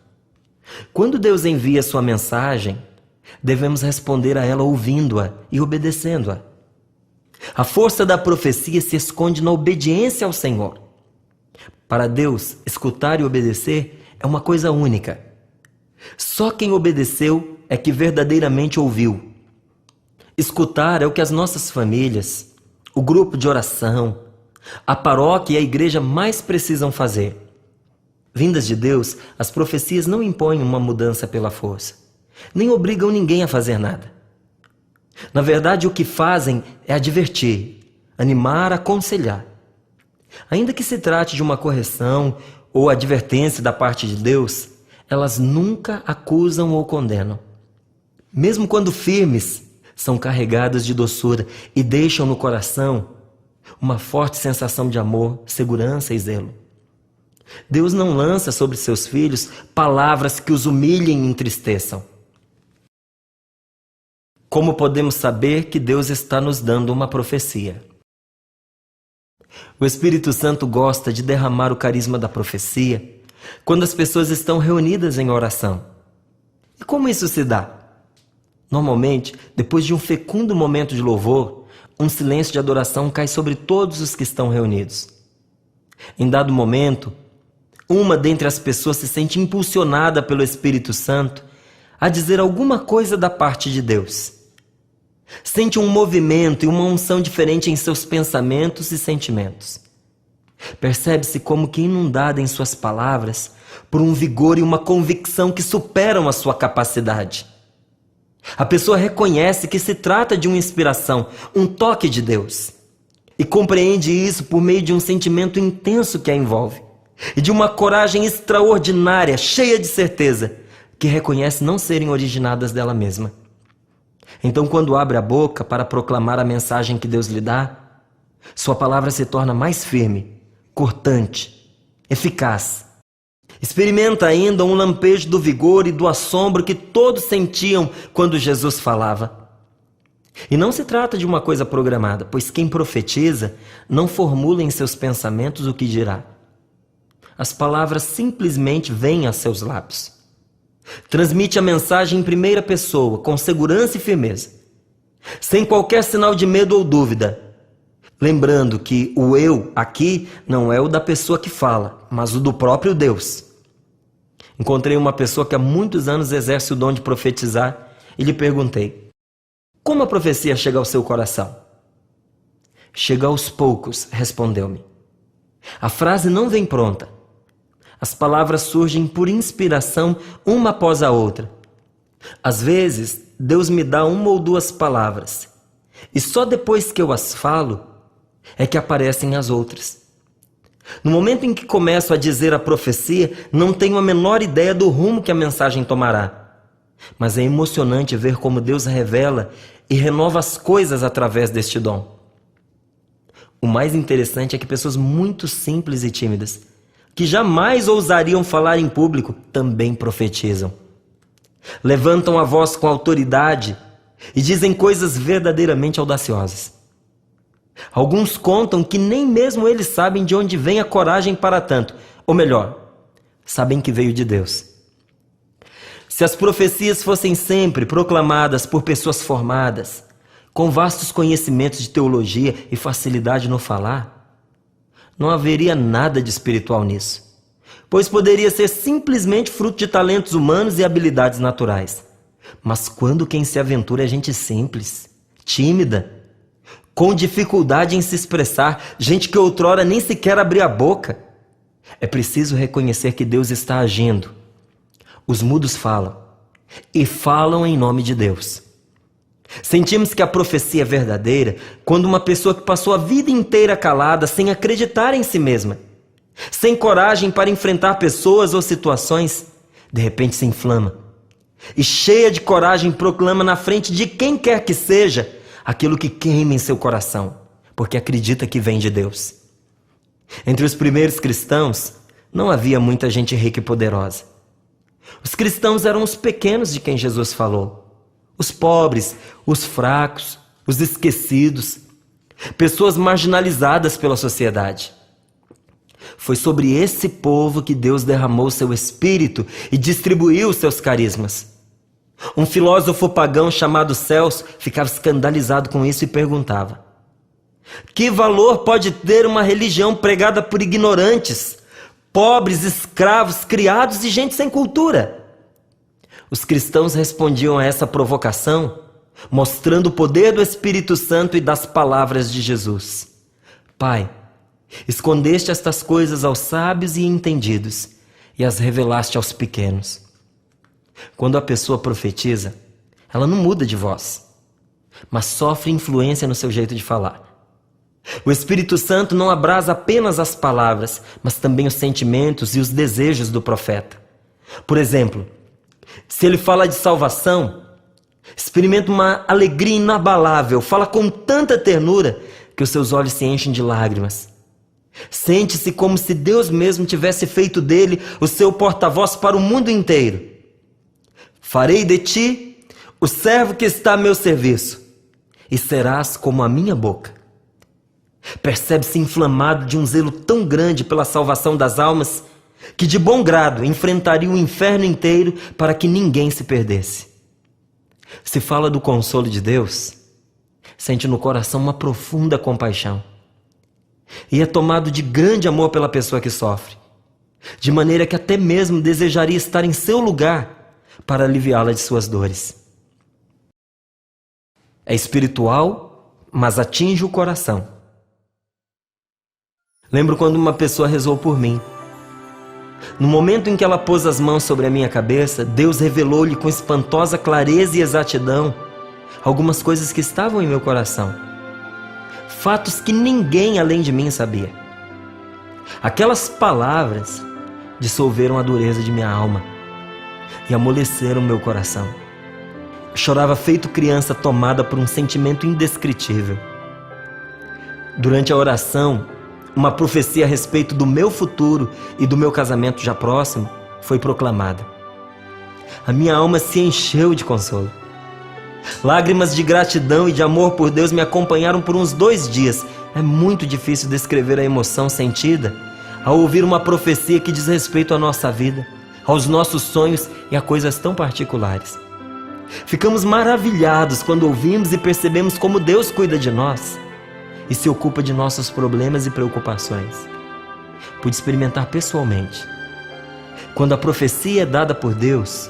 Quando Deus envia sua mensagem, devemos responder a ela ouvindo-a e obedecendo-a. A força da profecia se esconde na obediência ao Senhor. Para Deus, escutar e obedecer é uma coisa única. Só quem obedeceu é que verdadeiramente ouviu. Escutar é o que as nossas famílias, o grupo de oração, a paróquia e a igreja mais precisam fazer. Vindas de Deus, as profecias não impõem uma mudança pela força, nem obrigam ninguém a fazer nada. Na verdade, o que fazem é advertir, animar, aconselhar. Ainda que se trate de uma correção ou advertência da parte de Deus, elas nunca acusam ou condenam. Mesmo quando firmes, são carregadas de doçura e deixam no coração uma forte sensação de amor, segurança e zelo. Deus não lança sobre seus filhos palavras que os humilhem e entristeçam. Como podemos saber que Deus está nos dando uma profecia? O Espírito Santo gosta de derramar o carisma da profecia quando as pessoas estão reunidas em oração. E como isso se dá? Normalmente, depois de um fecundo momento de louvor, um silêncio de adoração cai sobre todos os que estão reunidos. Em dado momento, uma dentre as pessoas se sente impulsionada pelo Espírito Santo a dizer alguma coisa da parte de Deus. Sente um movimento e uma unção diferente em seus pensamentos e sentimentos. Percebe-se como que inundada em suas palavras por um vigor e uma convicção que superam a sua capacidade. A pessoa reconhece que se trata de uma inspiração, um toque de Deus, e compreende isso por meio de um sentimento intenso que a envolve, e de uma coragem extraordinária, cheia de certeza, que reconhece não serem originadas dela mesma. Então, quando abre a boca para proclamar a mensagem que Deus lhe dá, sua palavra se torna mais firme, cortante, eficaz. Experimenta ainda um lampejo do vigor e do assombro que todos sentiam quando Jesus falava. E não se trata de uma coisa programada, pois quem profetiza não formula em seus pensamentos o que dirá. As palavras simplesmente vêm a seus lábios. Transmite a mensagem em primeira pessoa, com segurança e firmeza, sem qualquer sinal de medo ou dúvida. Lembrando que o eu aqui não é o da pessoa que fala, mas o do próprio Deus. Encontrei uma pessoa que há muitos anos exerce o dom de profetizar e lhe perguntei: como a profecia chega ao seu coração? Chega aos poucos, respondeu-me. A frase não vem pronta. As palavras surgem por inspiração uma após a outra. Às vezes, Deus me dá uma ou duas palavras, e só depois que eu as falo é que aparecem as outras. No momento em que começo a dizer a profecia, não tenho a menor ideia do rumo que a mensagem tomará. Mas é emocionante ver como Deus revela e renova as coisas através deste dom. O mais interessante é que pessoas muito simples e tímidas, que jamais ousariam falar em público, também profetizam. Levantam a voz com autoridade e dizem coisas verdadeiramente audaciosas. Alguns contam que nem mesmo eles sabem de onde vem a coragem para tanto, ou melhor, sabem que veio de Deus. Se as profecias fossem sempre proclamadas por pessoas formadas, com vastos conhecimentos de teologia e facilidade no falar, não haveria nada de espiritual nisso, pois poderia ser simplesmente fruto de talentos humanos e habilidades naturais. Mas quando quem se aventura é gente simples, tímida, com dificuldade em se expressar, gente que outrora nem sequer abria a boca, é preciso reconhecer que Deus está agindo. Os mudos falam, e falam em nome de Deus. Sentimos que a profecia é verdadeira quando uma pessoa que passou a vida inteira calada, sem acreditar em si mesma, sem coragem para enfrentar pessoas ou situações, de repente se inflama e, cheia de coragem, proclama na frente de quem quer que seja aquilo que queima em seu coração, porque acredita que vem de Deus. Entre os primeiros cristãos não havia muita gente rica e poderosa. Os cristãos eram os pequenos de quem Jesus falou, os pobres, os fracos, os esquecidos, pessoas marginalizadas pela sociedade. Foi sobre esse povo que Deus derramou seu Espírito e distribuiu os seus carismas. Um filósofo pagão chamado Celso ficava escandalizado com isso e perguntava: que valor pode ter uma religião pregada por ignorantes, pobres, escravos, criados e gente sem cultura? Os cristãos respondiam a essa provocação mostrando o poder do Espírito Santo e das palavras de Jesus. Pai, escondeste estas coisas aos sábios e entendidos e as revelaste aos pequenos. Quando a pessoa profetiza, ela não muda de voz, mas sofre influência no seu jeito de falar. O Espírito Santo não abrasa apenas as palavras, mas também os sentimentos e os desejos do profeta. Por exemplo, se ele fala de salvação, experimenta uma alegria inabalável, fala com tanta ternura que os seus olhos se enchem de lágrimas. Sente-se como se Deus mesmo tivesse feito dele o seu porta-voz para o mundo inteiro. Farei de ti o servo que está a meu serviço, e serás como a minha boca. Percebe-se inflamado de um zelo tão grande pela salvação das almas, que de bom grado enfrentaria o inferno inteiro para que ninguém se perdesse. Se fala do consolo de Deus, sente no coração uma profunda compaixão. E é tomado de grande amor pela pessoa que sofre, de maneira que até mesmo desejaria estar em seu lugar para aliviá-la de suas dores. É espiritual, mas atinge o coração. Lembro quando uma pessoa rezou por mim. No momento em que ela pôs as mãos sobre a minha cabeça, Deus revelou-lhe com espantosa clareza e exatidão algumas coisas que estavam em meu coração. Fatos que ninguém além de mim sabia. Aquelas palavras dissolveram a dureza de minha alma e amoleceram meu coração. Eu chorava feito criança tomada por um sentimento indescritível. Durante a oração, uma profecia a respeito do meu futuro e do meu casamento já próximo foi proclamada. A minha alma se encheu de consolo. Lágrimas de gratidão e de amor por Deus me acompanharam por uns 2 dias. É muito difícil descrever a emoção sentida ao ouvir uma profecia que diz respeito à nossa vida, aos nossos sonhos e a coisas tão particulares. Ficamos maravilhados quando ouvimos e percebemos como Deus cuida de nós e se ocupa de nossos problemas e preocupações. Pude experimentar pessoalmente. Quando a profecia é dada por Deus,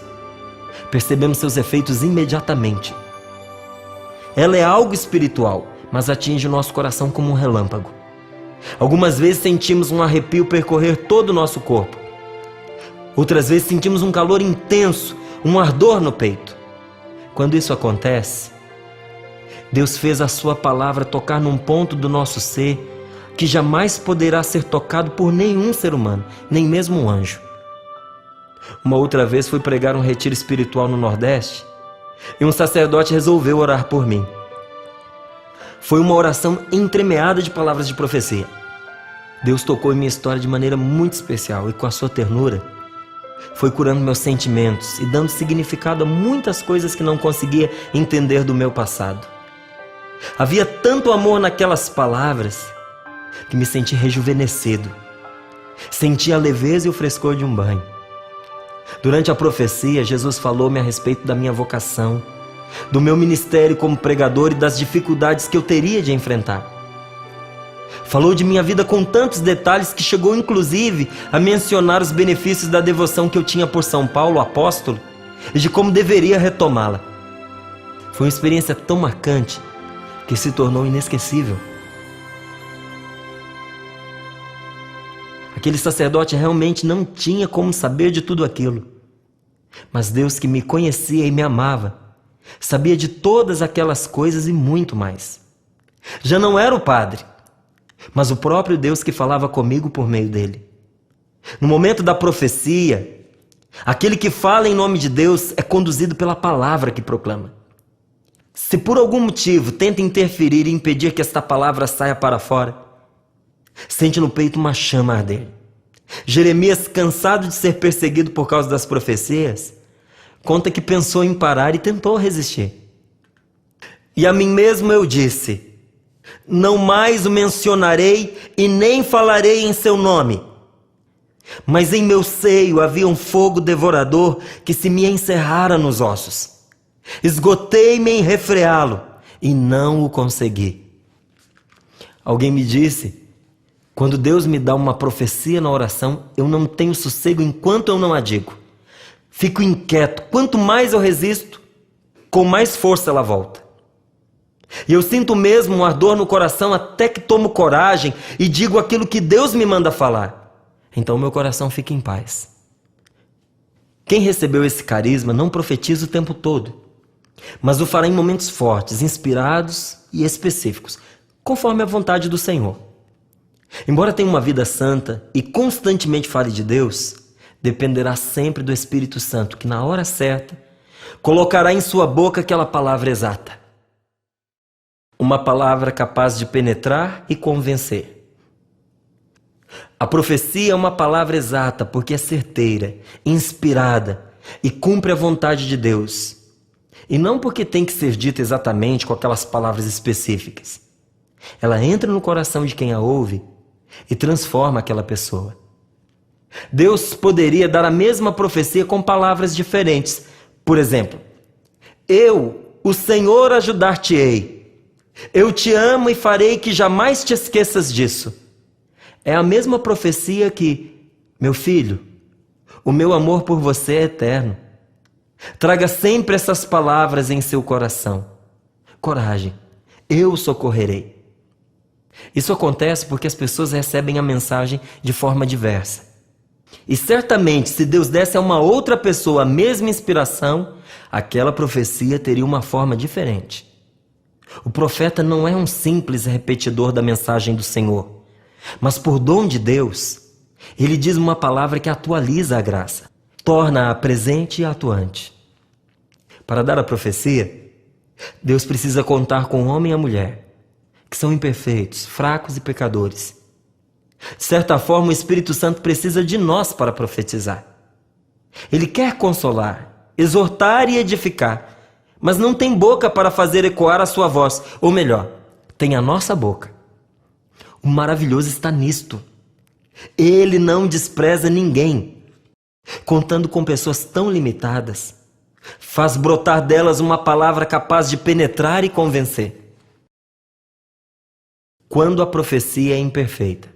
percebemos seus efeitos imediatamente. Ela é algo espiritual, mas atinge o nosso coração como um relâmpago. Algumas vezes sentimos um arrepio percorrer todo o nosso corpo. Outras vezes sentimos um calor intenso, um ardor no peito. Quando isso acontece, Deus fez a sua palavra tocar num ponto do nosso ser que jamais poderá ser tocado por nenhum ser humano, nem mesmo um anjo. Uma outra vez fui pregar um retiro espiritual no Nordeste e um sacerdote resolveu orar por mim. Foi uma oração entremeada de palavras de profecia. Deus tocou em minha história de maneira muito especial e com a sua ternura foi curando meus sentimentos e dando significado a muitas coisas que não conseguia entender do meu passado. Havia tanto amor naquelas palavras que me senti rejuvenescido. Senti a leveza e o frescor de um banho. Durante a profecia, Jesus falou-me a respeito da minha vocação do meu ministério como pregador e das dificuldades que eu teria de enfrentar. Falou de minha vida com tantos detalhes que chegou inclusive a mencionar os benefícios da devoção que eu tinha por São Paulo, o apóstolo, e de como deveria retomá-la. Foi uma experiência tão marcante que se tornou inesquecível. Aquele sacerdote realmente não tinha como saber de tudo aquilo. Mas Deus, que me conhecia e me amava, sabia de todas aquelas coisas e muito mais. Já não era o padre, mas o próprio Deus que falava comigo por meio dele. No momento da profecia, aquele que fala em nome de Deus é conduzido pela palavra que proclama. Se por algum motivo tenta interferir e impedir que esta palavra saia para fora, sente no peito uma chama arder. Jeremias, cansado de ser perseguido por causa das profecias, conta que pensou em parar e tentou resistir. E a mim mesmo eu disse: não mais o mencionarei e nem falarei em seu nome. Mas em meu seio havia um fogo devorador que se me encerrara nos ossos. Esgotei-me em refreá-lo e não o consegui. Alguém me disse: quando Deus me dá uma profecia na oração, eu não tenho sossego enquanto eu não a digo. Fico inquieto. Quanto mais eu resisto, com mais força ela volta. E eu sinto mesmo um ardor no coração até que tomo coragem e digo aquilo que Deus me manda falar. Então meu coração fica em paz. Quem recebeu esse carisma não profetiza o tempo todo, mas o fará em momentos fortes, inspirados e específicos, conforme a vontade do Senhor. Embora tenha uma vida santa e constantemente fale de Deus, dependerá sempre do Espírito Santo, que na hora certa colocará em sua boca aquela palavra exata. Uma palavra capaz de penetrar e convencer. A profecia é uma palavra exata porque é certeira, inspirada e cumpre a vontade de Deus. E não porque tem que ser dita exatamente com aquelas palavras específicas. Ela entra no coração de quem a ouve e transforma aquela pessoa. Deus poderia dar a mesma profecia com palavras diferentes. Por exemplo, eu, o Senhor, ajudar-te-ei. Eu te amo e farei que jamais te esqueças disso. É a mesma profecia que, meu filho, o meu amor por você é eterno. Traga sempre essas palavras em seu coração. Coragem, eu o socorrerei. Isso acontece porque as pessoas recebem a mensagem de forma diversa. E certamente, se Deus desse a uma outra pessoa a mesma inspiração, aquela profecia teria uma forma diferente. O profeta não é um simples repetidor da mensagem do Senhor, mas por dom de Deus, ele diz uma palavra que atualiza a graça, torna-a presente e atuante. Para dar a profecia, Deus precisa contar com o homem e a mulher, que são imperfeitos, fracos e pecadores. De certa forma, o Espírito Santo precisa de nós para profetizar. Ele quer consolar, exortar e edificar, mas não tem boca para fazer ecoar a sua voz, ou melhor, tem a nossa boca. O maravilhoso está nisto. Ele não despreza ninguém. Contando com pessoas tão limitadas, faz brotar delas uma palavra capaz de penetrar e convencer. Quando a profecia é imperfeita.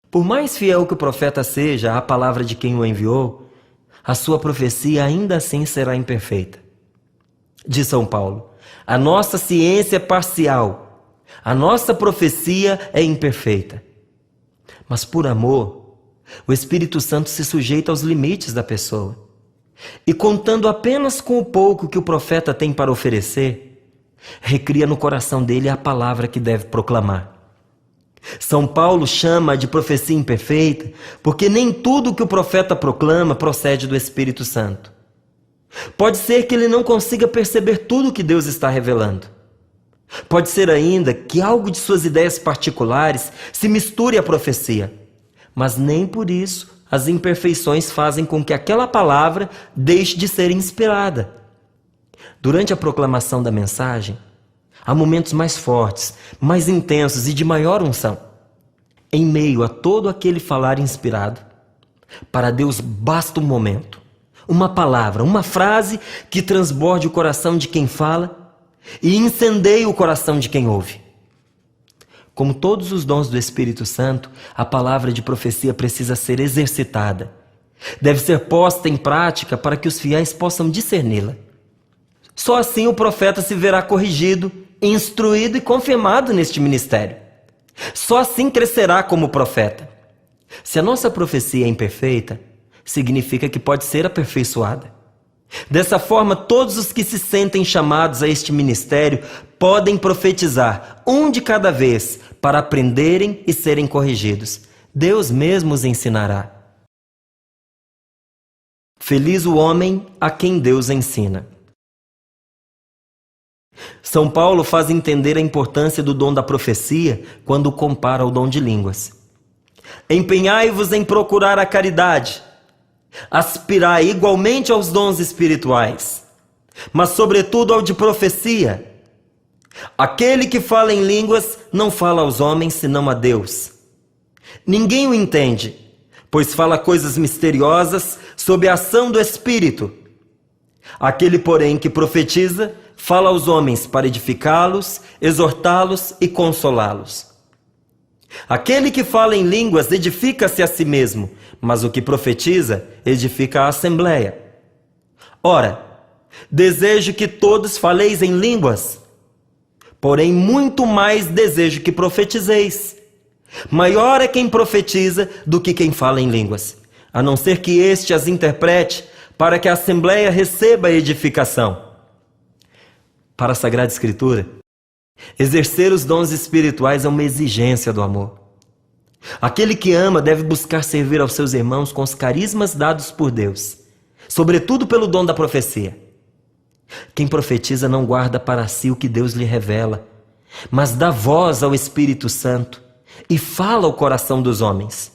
Por mais fiel que o profeta seja à palavra de quem o enviou, a sua profecia ainda assim será imperfeita. Diz São Paulo: a nossa ciência é parcial, a nossa profecia é imperfeita. Mas por amor, o Espírito Santo se sujeita aos limites da pessoa. E contando apenas com o pouco que o profeta tem para oferecer, recria no coração dele a palavra que deve proclamar. São Paulo chama de profecia imperfeita porque nem tudo que o profeta proclama procede do Espírito Santo. Pode ser que ele não consiga perceber tudo o que Deus está revelando. Pode ser ainda que algo de suas ideias particulares se misture à profecia, mas nem por isso as imperfeições fazem com que aquela palavra deixe de ser inspirada. Durante a proclamação da mensagem, há momentos mais fortes, mais intensos e de maior unção. Em meio a todo aquele falar inspirado, para Deus basta um momento, uma palavra, uma frase que transborde o coração de quem fala e incendeie o coração de quem ouve. Como todos os dons do Espírito Santo, a palavra de profecia precisa ser exercitada. Deve ser posta em prática para que os fiéis possam discerni-la. Só assim o profeta se verá corrigido, instruído e confirmado neste ministério. Só assim crescerá como profeta. Se a nossa profecia é imperfeita, significa que pode ser aperfeiçoada. Dessa forma, todos os que se sentem chamados a este ministério podem profetizar, um de cada vez, para aprenderem e serem corrigidos. Deus mesmo os ensinará. Feliz o homem a quem Deus ensina. São Paulo faz entender a importância do dom da profecia quando o compara ao dom de línguas. Empenhai-vos em procurar a caridade. Aspirai igualmente aos dons espirituais, mas sobretudo ao de profecia. Aquele que fala em línguas não fala aos homens, senão a Deus. Ninguém o entende, pois fala coisas misteriosas sob a ação do Espírito. Aquele, porém, que profetiza, fala aos homens para edificá-los, exortá-los e consolá-los. Aquele que fala em línguas edifica-se a si mesmo, mas o que profetiza edifica a assembleia. Ora, desejo que todos faleis em línguas, porém muito mais desejo que profetizeis. Maior é quem profetiza do que quem fala em línguas, a não ser que este as interprete para que a assembleia receba a edificação. Para a Sagrada Escritura, exercer os dons espirituais é uma exigência do amor. Aquele que ama deve buscar servir aos seus irmãos com os carismas dados por Deus, sobretudo pelo dom da profecia. Quem profetiza não guarda para si o que Deus lhe revela, mas dá voz ao Espírito Santo e fala ao coração dos homens.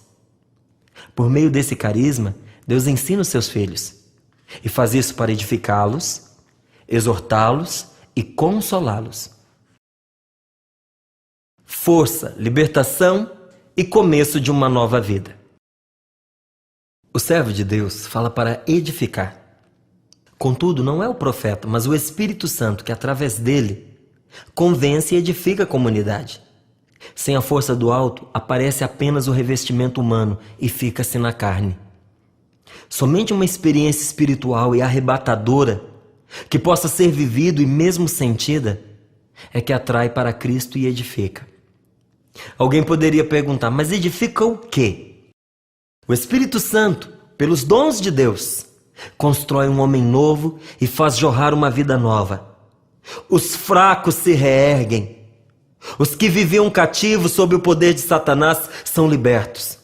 Por meio desse carisma, Deus ensina os seus filhos e faz isso para edificá-los, exortá-los e consolá-los. Força, libertação e começo de uma nova vida. O servo de Deus fala para edificar. Contudo, não é o profeta, mas o Espírito Santo que, através dele, convence e edifica a comunidade. Sem a força do alto, aparece apenas o revestimento humano e fica-se na carne. Somente uma experiência espiritual e arrebatadora, que possa ser vivido e mesmo sentida, é que atrai para Cristo e edifica. Alguém poderia perguntar, mas edifica o quê? O Espírito Santo, pelos dons de Deus, constrói um homem novo e faz jorrar uma vida nova. Os fracos se reerguem. Os que viviam cativos sob o poder de Satanás são libertos.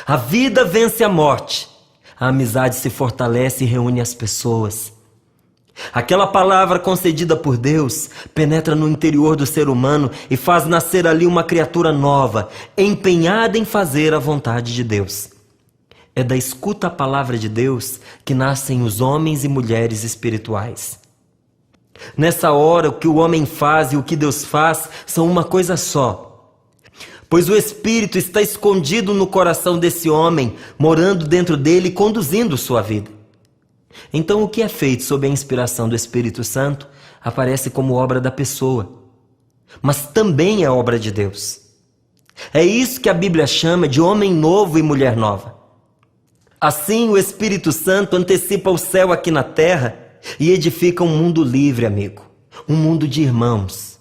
A vida vence a morte. A amizade se fortalece e reúne as pessoas. Aquela palavra concedida por Deus penetra no interior do ser humano e faz nascer ali uma criatura nova, empenhada em fazer a vontade de Deus. É da escuta à palavra de Deus que nascem os homens e mulheres espirituais. Nessa hora, o que o homem faz e o que Deus faz são uma coisa só. Pois o Espírito está escondido no coração desse homem, morando dentro dele e conduzindo sua vida. Então, o que é feito sob a inspiração do Espírito Santo aparece como obra da pessoa, mas também é obra de Deus. É isso que a Bíblia chama de homem novo e mulher nova. Assim, o Espírito Santo antecipa o céu aqui na terra e edifica um mundo livre, amigo, um mundo de irmãos.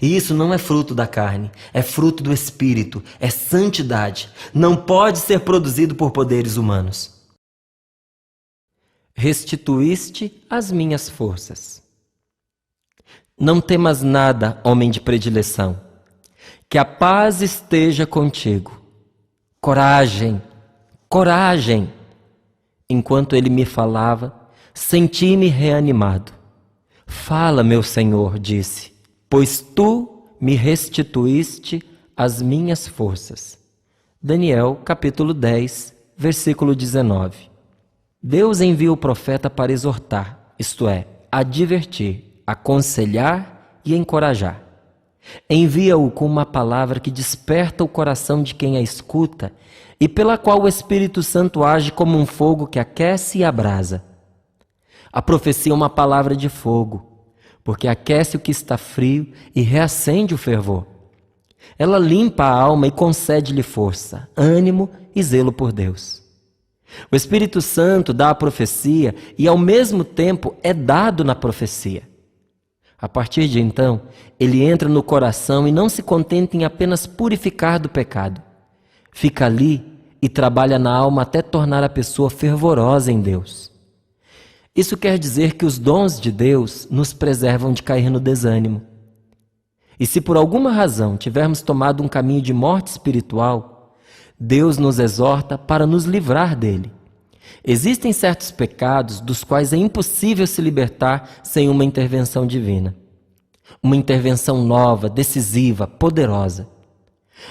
E isso não é fruto da carne, é fruto do Espírito, é santidade, não pode ser produzido por poderes humanos. Restituíste as minhas forças. Não temas nada, homem de predileção, que a paz esteja contigo. Coragem, coragem. Enquanto ele me falava, senti-me reanimado. Fala, meu Senhor, disse, pois tu me restituíste as minhas forças. Daniel, capítulo 10, versículo 19. Deus envia o profeta para exortar, isto é, advertir, aconselhar e encorajar. Envia-o com uma palavra que desperta o coração de quem a escuta e pela qual o Espírito Santo age como um fogo que aquece e abrasa. A profecia é uma palavra de fogo, porque aquece o que está frio e reacende o fervor. Ela limpa a alma e concede-lhe força, ânimo e zelo por Deus. O Espírito Santo dá a profecia e, ao mesmo tempo, é dado na profecia. A partir de então, ele entra no coração e não se contenta em apenas purificar do pecado. Fica ali e trabalha na alma até tornar a pessoa fervorosa em Deus. Isso quer dizer que os dons de Deus nos preservam de cair no desânimo. E se por alguma razão tivermos tomado um caminho de morte espiritual, Deus nos exorta para nos livrar dele. Existem certos pecados dos quais é impossível se libertar sem uma intervenção divina. Uma intervenção nova, decisiva, poderosa.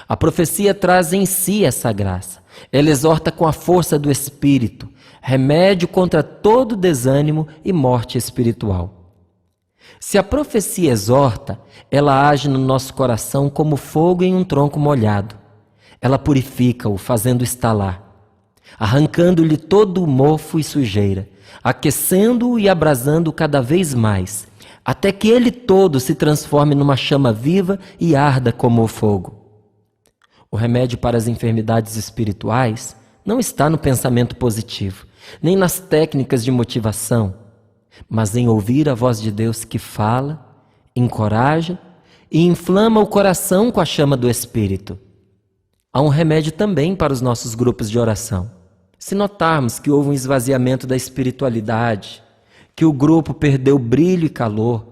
A profecia traz em si essa graça. Ela exorta com a força do Espírito, remédio contra todo desânimo e morte espiritual. Se a profecia exorta, ela age no nosso coração como fogo em um tronco molhado. Ela purifica-o, fazendo estalar, arrancando-lhe todo o mofo e sujeira, aquecendo-o e abrasando-o cada vez mais, até que ele todo se transforme numa chama viva e arda como o fogo. O remédio para as enfermidades espirituais não está no pensamento positivo, nem nas técnicas de motivação, mas em ouvir a voz de Deus que fala, encoraja e inflama o coração com a chama do Espírito. Há um remédio também para os nossos grupos de oração. Se notarmos que houve um esvaziamento da espiritualidade, que o grupo perdeu brilho e calor,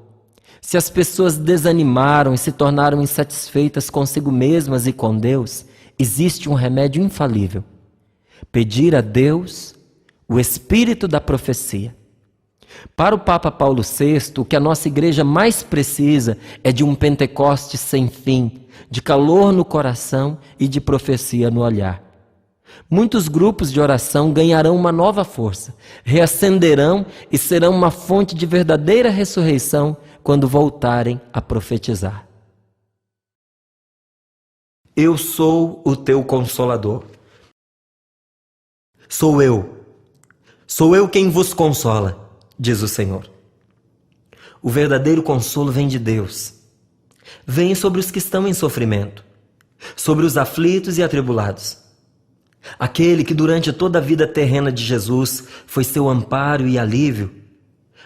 se as pessoas desanimaram e se tornaram insatisfeitas consigo mesmas e com Deus, existe um remédio infalível: pedir a Deus o espírito da profecia. Para o Papa Paulo VI, o que a nossa igreja mais precisa é de um Pentecostes sem fim, de calor no coração e de profecia no olhar. Muitos grupos de oração ganharão uma nova força, reacenderão e serão uma fonte de verdadeira ressurreição quando voltarem a profetizar. Eu sou o teu consolador. Sou eu quem vos consola, diz o Senhor. O verdadeiro consolo vem de Deus. Vem sobre os que estão em sofrimento, sobre os aflitos e atribulados. Aquele que durante toda a vida terrena de Jesus foi seu amparo e alívio,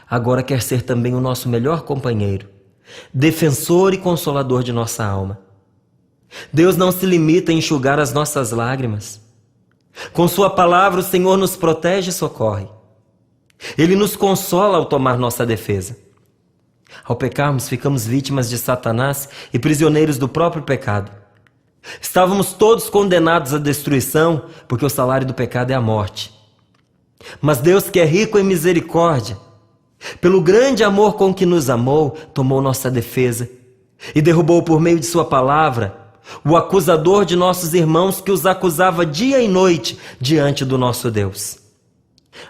agora quer ser também o nosso melhor companheiro, defensor e consolador de nossa alma. Deus não se limita a enxugar as nossas lágrimas. Com sua palavra o Senhor nos protege e socorre. Ele nos consola ao tomar nossa defesa. Ao pecarmos, ficamos vítimas de Satanás e prisioneiros do próprio pecado. Estávamos todos condenados à destruição, porque o salário do pecado é a morte. Mas Deus, que é rico em misericórdia, pelo grande amor com que nos amou, tomou nossa defesa e derrubou por meio de sua palavra o acusador de nossos irmãos que os acusava dia e noite diante do nosso Deus.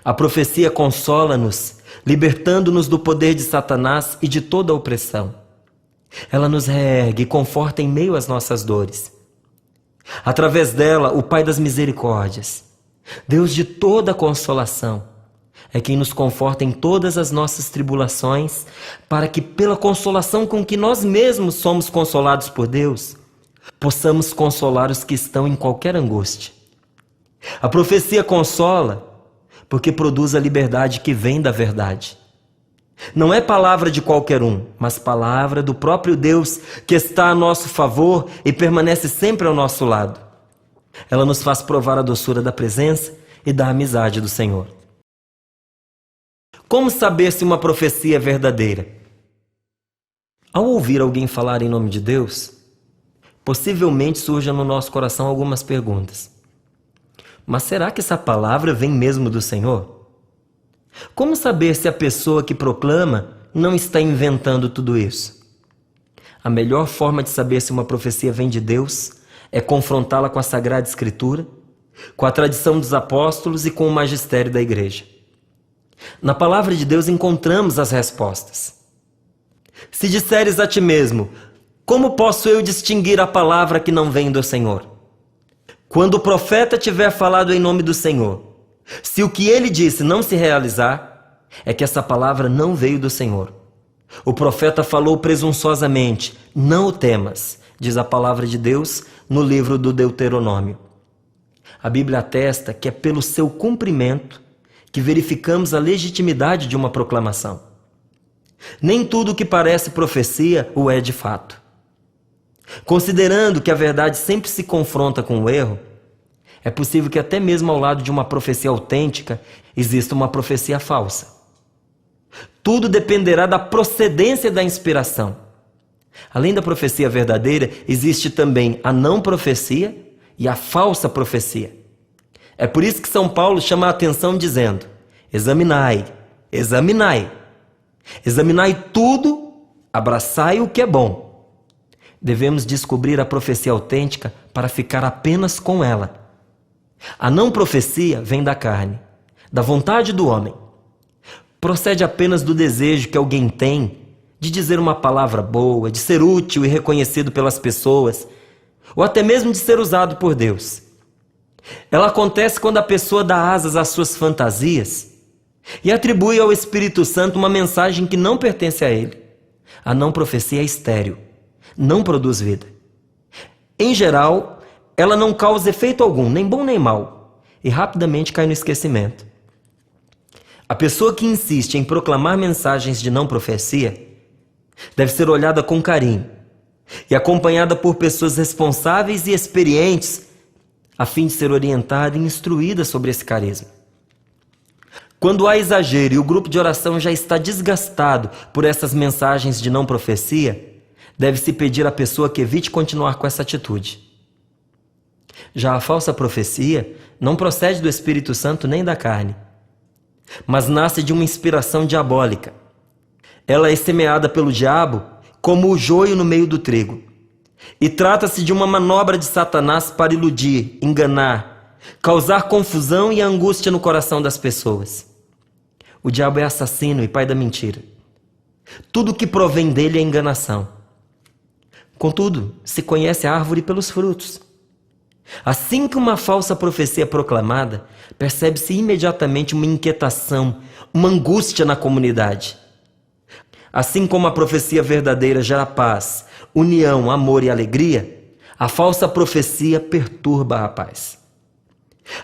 A profecia consola-nos, libertando-nos do poder de Satanás e de toda a opressão. Ela nos reergue e conforta em meio às nossas dores. Através dela, o Pai das misericórdias, Deus de toda a consolação, é quem nos conforta em todas as nossas tribulações, para que, pela consolação com que nós mesmos somos consolados por Deus, possamos consolar os que estão em qualquer angústia. A profecia consola, porque produz a liberdade que vem da verdade. Não é palavra de qualquer um, mas palavra do próprio Deus, que está a nosso favor e permanece sempre ao nosso lado. Ela nos faz provar a doçura da presença e da amizade do Senhor. Como saber se uma profecia é verdadeira? Ao ouvir alguém falar em nome de Deus, possivelmente surjam no nosso coração algumas perguntas. Mas será que essa palavra vem mesmo do Senhor? Como saber se a pessoa que proclama não está inventando tudo isso? A melhor forma de saber se uma profecia vem de Deus é confrontá-la com a Sagrada Escritura, com a tradição dos apóstolos e com o magistério da Igreja. Na palavra de Deus encontramos as respostas. Se disseres a ti mesmo, como posso eu distinguir a palavra que não vem do Senhor? Quando o profeta tiver falado em nome do Senhor, se o que ele disse não se realizar, é que essa palavra não veio do Senhor. O profeta falou presunçosamente: não o temas, diz a palavra de Deus no livro do Deuteronômio. A Bíblia atesta que é pelo seu cumprimento que verificamos a legitimidade de uma proclamação. Nem tudo o que parece profecia o é de fato. Considerando que a verdade sempre se confronta com o erro, é possível que até mesmo ao lado de uma profecia autêntica exista uma profecia falsa. Tudo dependerá da procedência da inspiração. Além da profecia verdadeira, existe também a não profecia e a falsa profecia. É por isso que São Paulo chama a atenção dizendo: examinai, examinai. Examinai tudo, abraçai o que é bom. Devemos descobrir a profecia autêntica para ficar apenas com ela. A não profecia vem da carne, da vontade do homem. Procede apenas do desejo que alguém tem de dizer uma palavra boa, de ser útil e reconhecido pelas pessoas, ou até mesmo de ser usado por Deus. Ela acontece quando a pessoa dá asas às suas fantasias e atribui ao Espírito Santo uma mensagem que não pertence a ele. A não profecia é estéril, não produz vida. Em geral, ela não causa efeito algum, nem bom nem mau, e rapidamente cai no esquecimento. A pessoa que insiste em proclamar mensagens de não profecia deve ser olhada com carinho e acompanhada por pessoas responsáveis e experientes, a fim de ser orientada e instruída sobre esse carisma. Quando há exagero e o grupo de oração já está desgastado por essas mensagens de não profecia, deve-se pedir à pessoa que evite continuar com essa atitude. Já a falsa profecia não procede do Espírito Santo nem da carne, mas nasce de uma inspiração diabólica. Ela é semeada pelo diabo como o joio no meio do trigo. E trata-se de uma manobra de Satanás para iludir, enganar, causar confusão e angústia no coração das pessoas. O diabo é assassino e pai da mentira. Tudo que provém dele é enganação. Contudo, se conhece a árvore pelos frutos. Assim que uma falsa profecia é proclamada, percebe-se imediatamente uma inquietação, uma angústia na comunidade. Assim como a profecia verdadeira gera paz, união, amor e alegria, a falsa profecia perturba a paz.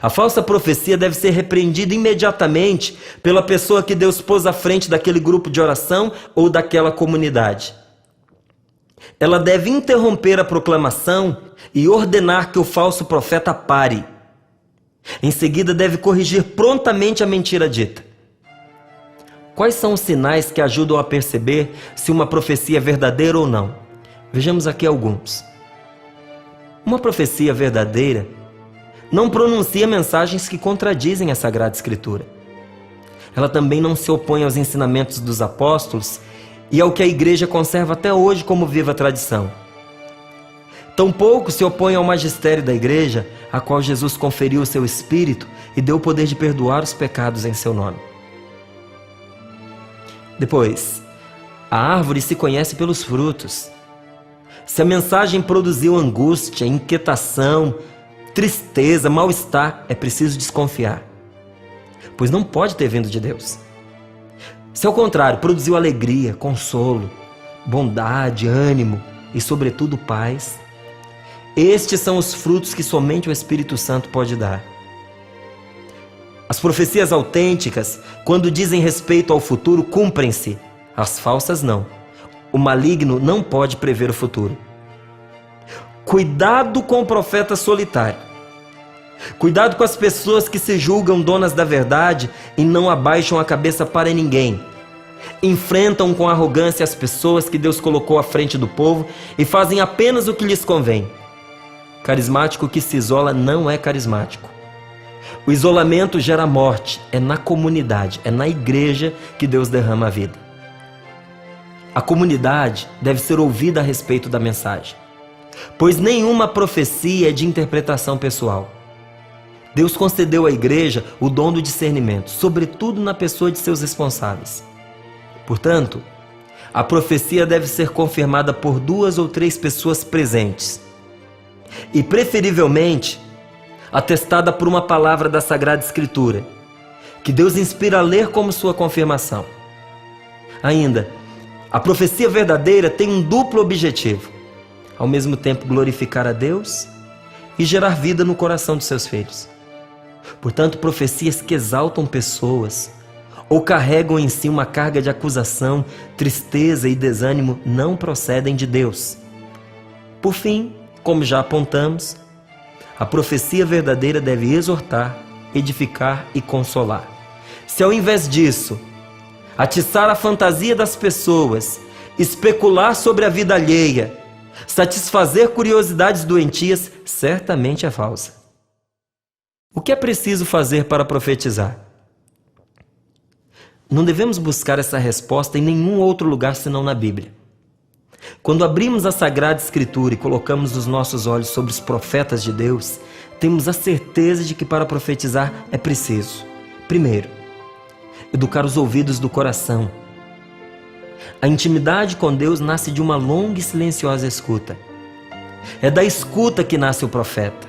A falsa profecia deve ser repreendida imediatamente pela pessoa que Deus pôs à frente daquele grupo de oração ou daquela comunidade. Ela deve interromper a proclamação e ordenar que o falso profeta pare. Em seguida, deve corrigir prontamente a mentira dita. Quais são os sinais que ajudam a perceber se uma profecia é verdadeira ou não? Vejamos aqui alguns. Uma profecia verdadeira não pronuncia mensagens que contradizem a Sagrada Escritura. Ela também não se opõe aos ensinamentos dos apóstolos e ao que a Igreja conserva até hoje como viva tradição. Tampouco se opõe ao magistério da Igreja, a qual Jesus conferiu o seu Espírito e deu o poder de perdoar os pecados em seu nome. Depois, a árvore se conhece pelos frutos. Se a mensagem produziu angústia, inquietação, tristeza, mal-estar, é preciso desconfiar, pois não pode ter vindo de Deus. Se ao contrário, produziu alegria, consolo, bondade, ânimo e, sobretudo, paz, estes são os frutos que somente o Espírito Santo pode dar. As profecias autênticas, quando dizem respeito ao futuro, cumprem-se. As falsas não. O maligno não pode prever o futuro. Cuidado com o profeta solitário. Cuidado com as pessoas que se julgam donas da verdade e não abaixam a cabeça para ninguém. Enfrentam com arrogância as pessoas que Deus colocou à frente do povo e fazem apenas o que lhes convém. Carismático que se isola não é carismático. O isolamento gera morte. É na comunidade, é na igreja que Deus derrama a vida. A comunidade deve ser ouvida a respeito da mensagem, pois nenhuma profecia é de interpretação pessoal. Deus concedeu à igreja o dom do discernimento, sobretudo na pessoa de seus responsáveis. Portanto, a profecia deve ser confirmada por 2 ou 3 pessoas presentes e, preferivelmente, atestada por uma palavra da Sagrada Escritura, que Deus inspira a ler como sua confirmação. Ainda, a profecia verdadeira tem um duplo objetivo: ao mesmo tempo glorificar a Deus e gerar vida no coração de seus filhos. Portanto, profecias que exaltam pessoas ou carregam em si uma carga de acusação, tristeza e desânimo não procedem de Deus. Por fim, como já apontamos, a profecia verdadeira deve exortar, edificar e consolar. Se ao invés disso, atiçar a fantasia das pessoas, especular sobre a vida alheia, satisfazer curiosidades doentias, certamente é falsa. O que é preciso fazer para profetizar? Não devemos buscar essa resposta em nenhum outro lugar senão na Bíblia. Quando abrimos a Sagrada Escritura e colocamos os nossos olhos sobre os profetas de Deus, temos a certeza de que para profetizar é preciso, primeiro, educar os ouvidos do coração. A intimidade com Deus nasce de uma longa e silenciosa escuta. É da escuta que nasce o profeta.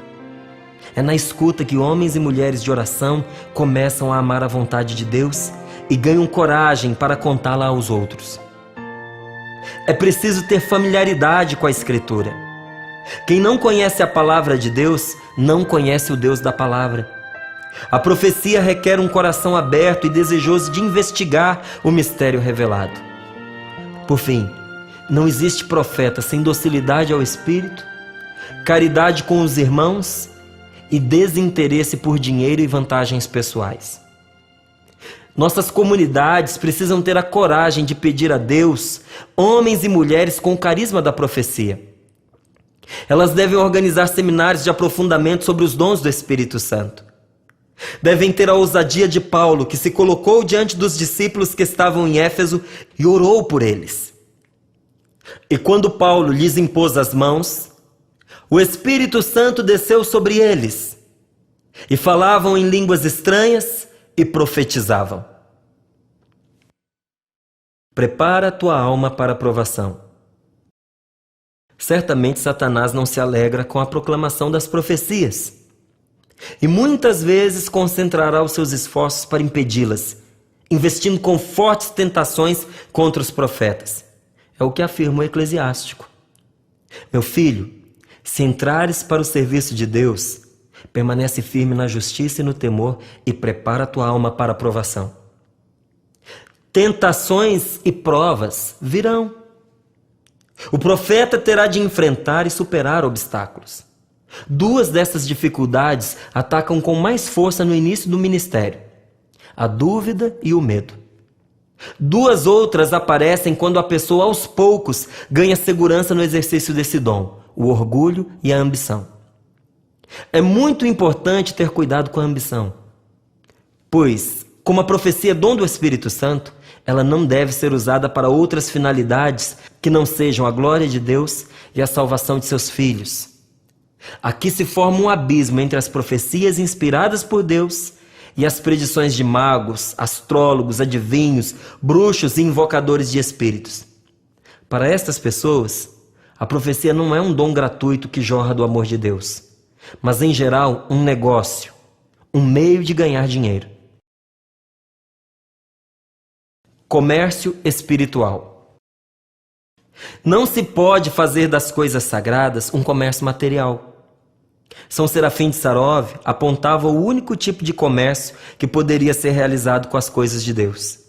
É na escuta que homens e mulheres de oração começam a amar a vontade de Deus e ganham coragem para contá-la aos outros. É preciso ter familiaridade com a Escritura. Quem não conhece a palavra de Deus, não conhece o Deus da palavra. A profecia requer um coração aberto e desejoso de investigar o mistério revelado. Por fim, não existe profeta sem docilidade ao Espírito, caridade com os irmãos e desinteresse por dinheiro e vantagens pessoais. Nossas comunidades precisam ter a coragem de pedir a Deus homens e mulheres com o carisma da profecia. Elas devem organizar seminários de aprofundamento sobre os dons do Espírito Santo. Devem ter a ousadia de Paulo, que se colocou diante dos discípulos que estavam em Éfeso e orou por eles. E quando Paulo lhes impôs as mãos, o Espírito Santo desceu sobre eles, e falavam em línguas estranhas e profetizavam. Prepara a tua alma para a provação. Certamente Satanás não se alegra com a proclamação das profecias, e muitas vezes concentrará os seus esforços para impedi-las, investindo com fortes tentações contra os profetas. É o que afirma o Eclesiástico. Meu filho, se entrares para o serviço de Deus, permanece firme na justiça e no temor e prepara a tua alma para a provação. Tentações e provas virão. O profeta terá de enfrentar e superar obstáculos. Duas dessas dificuldades atacam com mais força no início do ministério: a dúvida e o medo. Duas outras aparecem quando a pessoa aos poucos ganha segurança no exercício desse dom: o orgulho e a ambição. É muito importante ter cuidado com a ambição, pois, como a profecia é dom do Espírito Santo, ela não deve ser usada para outras finalidades que não sejam a glória de Deus e a salvação de seus filhos. Aqui se forma um abismo entre as profecias inspiradas por Deus e as predições de magos, astrólogos, adivinhos, bruxos e invocadores de espíritos. Para estas pessoas, a profecia não é um dom gratuito que jorra do amor de Deus, mas em geral um negócio, um meio de ganhar dinheiro. Comércio espiritual. Não se pode fazer das coisas sagradas um comércio material. São Serafim de Sarov apontava o único tipo de comércio que poderia ser realizado com as coisas de Deus.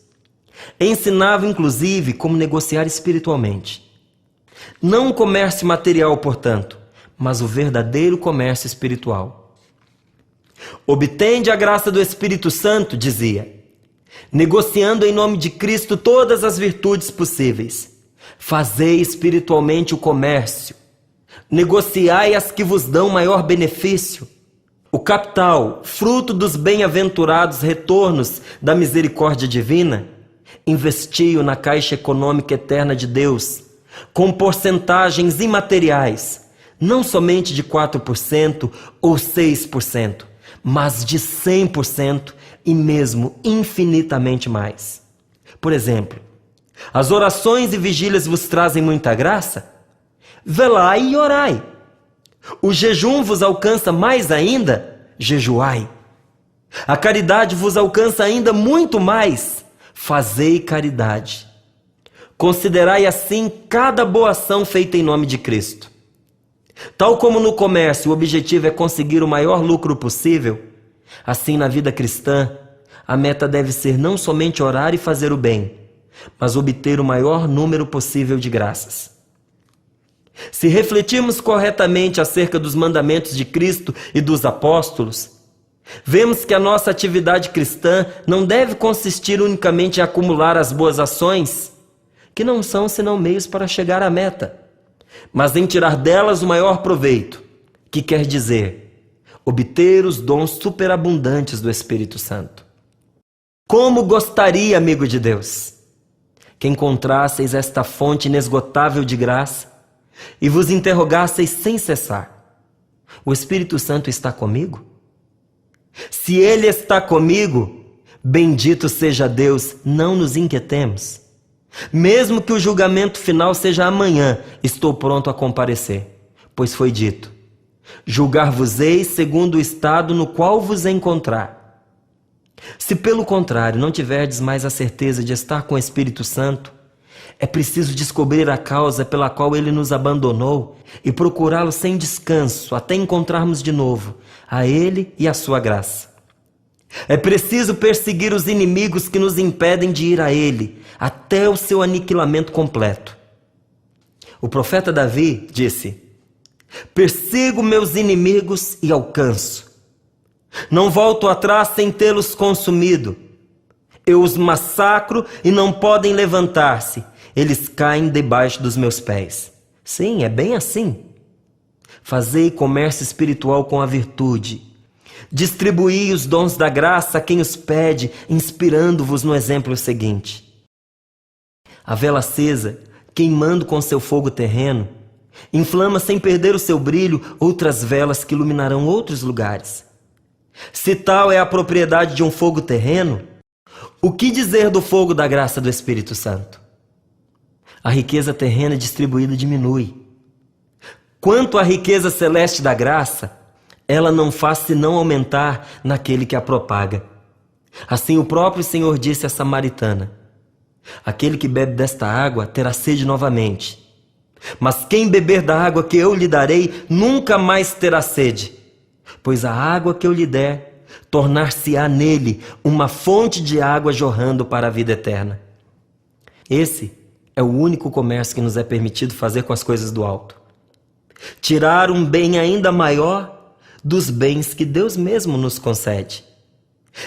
Ensinava, inclusive, como negociar espiritualmente. Não o comércio material, portanto, mas o verdadeiro comércio espiritual. Obtende a graça do Espírito Santo, dizia, negociando em nome de Cristo todas as virtudes possíveis. Fazei espiritualmente o comércio. Negociai as que vos dão maior benefício. O capital, fruto dos bem-aventurados retornos da misericórdia divina, investiu na caixa econômica eterna de Deus, com porcentagens imateriais, não somente de 4% ou 6%, mas de 100% e mesmo infinitamente mais. Por exemplo, as orações e vigílias vos trazem muita graça? Velai e orai. O jejum vos alcança mais ainda? Jejuai. A caridade vos alcança ainda muito mais. Fazei caridade. Considerai assim cada boa ação feita em nome de Cristo. Tal como no comércio o objetivo é conseguir o maior lucro possível, assim na vida cristã, a meta deve ser não somente orar e fazer o bem, mas obter o maior número possível de graças. Se refletirmos corretamente acerca dos mandamentos de Cristo e dos apóstolos, vemos que a nossa atividade cristã não deve consistir unicamente em acumular as boas ações, que não são senão meios para chegar à meta, mas em tirar delas o maior proveito, que quer dizer, obter os dons superabundantes do Espírito Santo. Como gostaria, amigo de Deus, que encontrasseis esta fonte inesgotável de graça e vos interrogasseis sem cessar: o Espírito Santo está comigo? Se Ele está comigo, bendito seja Deus, não nos inquietemos. Mesmo que o julgamento final seja amanhã, estou pronto a comparecer, pois foi dito: julgar-vos-eis segundo o estado no qual vos encontrar. Se pelo contrário não tiverdes mais a certeza de estar com o Espírito Santo, é preciso descobrir a causa pela qual ele nos abandonou e procurá-lo sem descanso até encontrarmos de novo a ele e a sua graça. É preciso perseguir os inimigos que nos impedem de ir a ele, até o seu aniquilamento completo. O profeta Davi disse: persigo meus inimigos e alcanço. Não volto atrás sem tê-los consumido. Eu os massacro e não podem levantar-se. Eles caem debaixo dos meus pés. Sim, é bem assim. Fazei comércio espiritual com a virtude. Distribuí os dons da graça a quem os pede, inspirando-vos no exemplo seguinte. A vela acesa, queimando com seu fogo terreno, inflama sem perder o seu brilho outras velas que iluminarão outros lugares. Se tal é a propriedade de um fogo terreno, o que dizer do fogo da graça do Espírito Santo? A riqueza terrena distribuída diminui. Quanto à riqueza celeste da graça, ela não faz senão aumentar naquele que a propaga. Assim o próprio Senhor disse à samaritana: aquele que bebe desta água terá sede novamente. Mas quem beber da água que eu lhe darei nunca mais terá sede, pois a água que eu lhe der tornar-se-á nele uma fonte de água jorrando para a vida eterna. Esse é o único comércio que nos é permitido fazer com as coisas do alto. Tirar um bem ainda maior dos bens que Deus mesmo nos concede.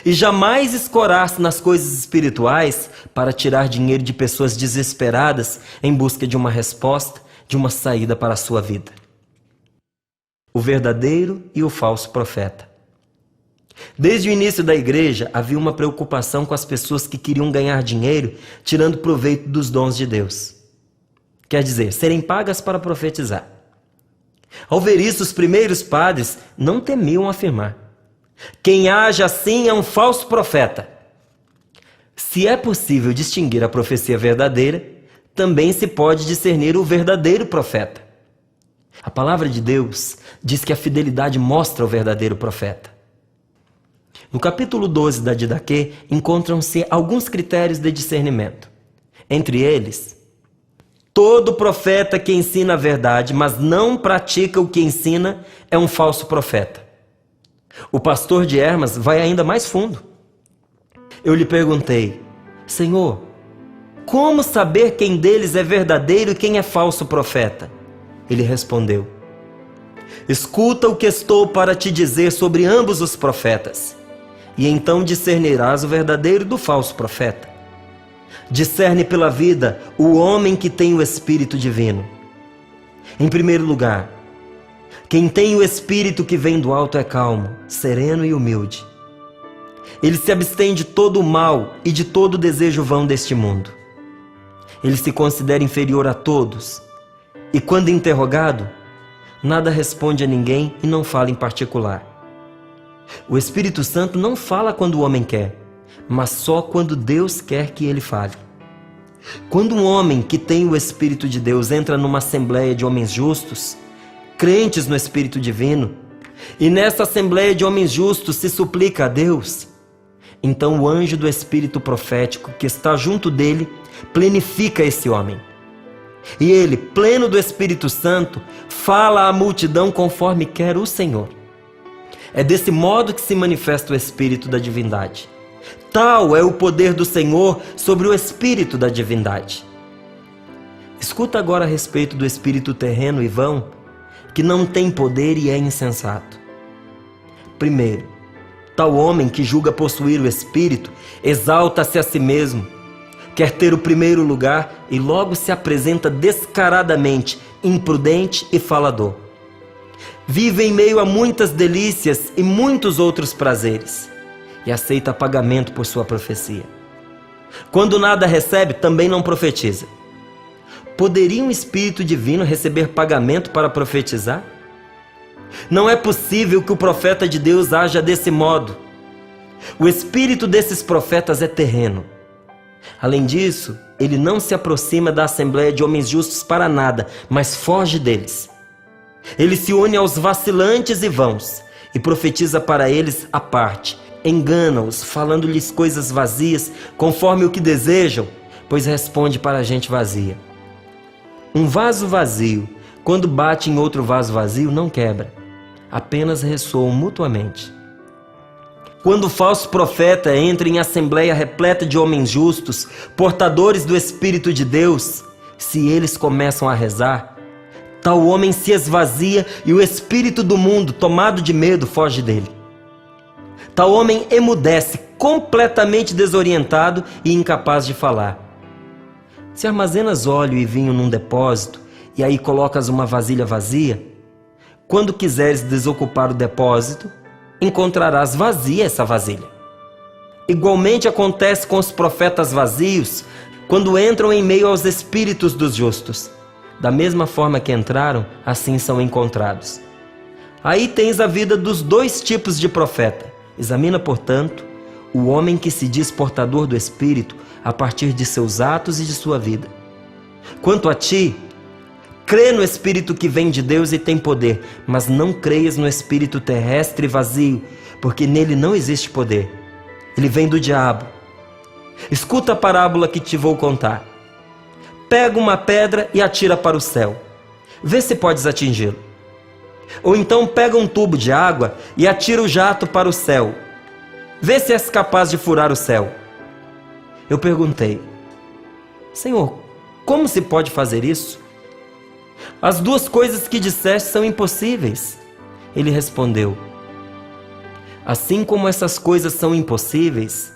E jamais escorar-se nas coisas espirituais para tirar dinheiro de pessoas desesperadas em busca de uma resposta, de uma saída para a sua vida. O verdadeiro e o falso profeta. Desde o início da igreja havia uma preocupação com as pessoas que queriam ganhar dinheiro tirando proveito dos dons de Deus. Quer dizer, serem pagas para profetizar. Ao ver isso, os primeiros padres não temiam afirmar: quem age assim é um falso profeta. Se é possível distinguir a profecia verdadeira, também se pode discernir o verdadeiro profeta. A palavra de Deus diz que a fidelidade mostra o verdadeiro profeta. No capítulo 12 da Didaquê encontram-se alguns critérios de discernimento. Entre eles: todo profeta que ensina a verdade, mas não pratica o que ensina, é um falso profeta. O pastor de Hermas vai ainda mais fundo. Eu lhe perguntei: Senhor, como saber quem deles é verdadeiro e quem é falso profeta? Ele respondeu: escuta o que estou para te dizer sobre ambos os profetas, e então discernirás o verdadeiro do falso profeta. Discerne pela vida o homem que tem o Espírito Divino. Em primeiro lugar, quem tem o Espírito que vem do alto é calmo, sereno e humilde. Ele se abstém de todo o mal e de todo o desejo vão deste mundo. Ele se considera inferior a todos e, quando interrogado, nada responde a ninguém e não fala em particular. O Espírito Santo não fala quando o homem quer, mas só quando Deus quer que ele fale. Quando um homem que tem o Espírito de Deus entra numa assembleia de homens justos, crentes no Espírito Divino, e nesta assembleia de homens justos se suplica a Deus, então o anjo do espírito profético que está junto dele plenifica esse homem. E ele, pleno do Espírito Santo, fala à multidão conforme quer o Senhor. É desse modo que se manifesta o Espírito da divindade. Tal é o poder do Senhor sobre o Espírito da divindade. Escuta agora a respeito do espírito terreno e vão, que não tem poder e é insensato. Primeiro, tal homem que julga possuir o Espírito exalta-se a si mesmo, quer ter o primeiro lugar e logo se apresenta descaradamente, imprudente e falador. Vive em meio a muitas delícias e muitos outros prazeres, e aceita pagamento por sua profecia. Quando nada recebe, também não profetiza. Poderia um espírito divino receber pagamento para profetizar? Não é possível que o profeta de Deus haja desse modo. O espírito desses profetas é terreno. Além disso, ele não se aproxima da assembleia de homens justos para nada, mas foge deles. Ele se une aos vacilantes e vãos e profetiza para eles à parte. Engana-os, falando-lhes coisas vazias, conforme o que desejam, pois responde para a gente vazia. Um vaso vazio, quando bate em outro vaso vazio, não quebra, apenas ressoam mutuamente. Quando o falso profeta entra em assembleia repleta de homens justos, portadores do Espírito de Deus, se eles começam a rezar, tal homem se esvazia e o espírito do mundo, tomado de medo, foge dele. Tal homem emudece, completamente desorientado e incapaz de falar. Se armazenas óleo e vinho num depósito e aí colocas uma vasilha vazia, quando quiseres desocupar o depósito, encontrarás vazia essa vasilha. Igualmente acontece com os profetas vazios quando entram em meio aos espíritos dos justos. Da mesma forma que entraram, assim são encontrados. Aí tens a vida dos dois tipos de profeta. Examina, portanto, o homem que se diz portador do Espírito a partir de seus atos e de sua vida. Quanto a ti, crê no Espírito que vem de Deus e tem poder, mas não creias no espírito terrestre e vazio, porque nele não existe poder. Ele vem do diabo. Escuta a parábola que te vou contar. Pega uma pedra e atira para o céu. Vê se podes atingi-lo. Ou então pega um tubo de água e atira o jato para o céu. Vê se és capaz de furar o céu. Eu perguntei: Senhor, como se pode fazer isso? As duas coisas que disseste são impossíveis. Ele respondeu: assim como essas coisas são impossíveis,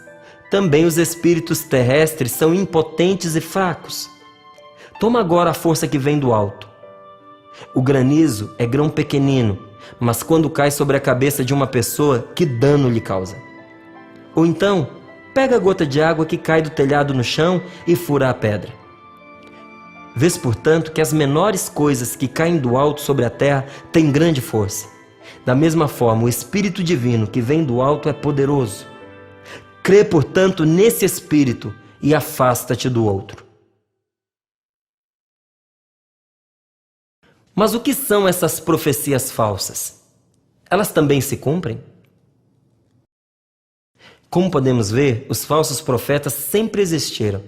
também os espíritos terrestres são impotentes e fracos. Toma agora a força que vem do alto. O granizo é grão pequenino, mas quando cai sobre a cabeça de uma pessoa, que dano lhe causa? Ou então, pega a gota de água que cai do telhado no chão e fura a pedra. Vês, portanto, que as menores coisas que caem do alto sobre a terra têm grande força. Da mesma forma, o Espírito Divino que vem do alto é poderoso. Crê, portanto, nesse Espírito e afasta-te do outro. Mas o que são essas profecias falsas? Elas também se cumprem? Como podemos ver, os falsos profetas sempre existiram.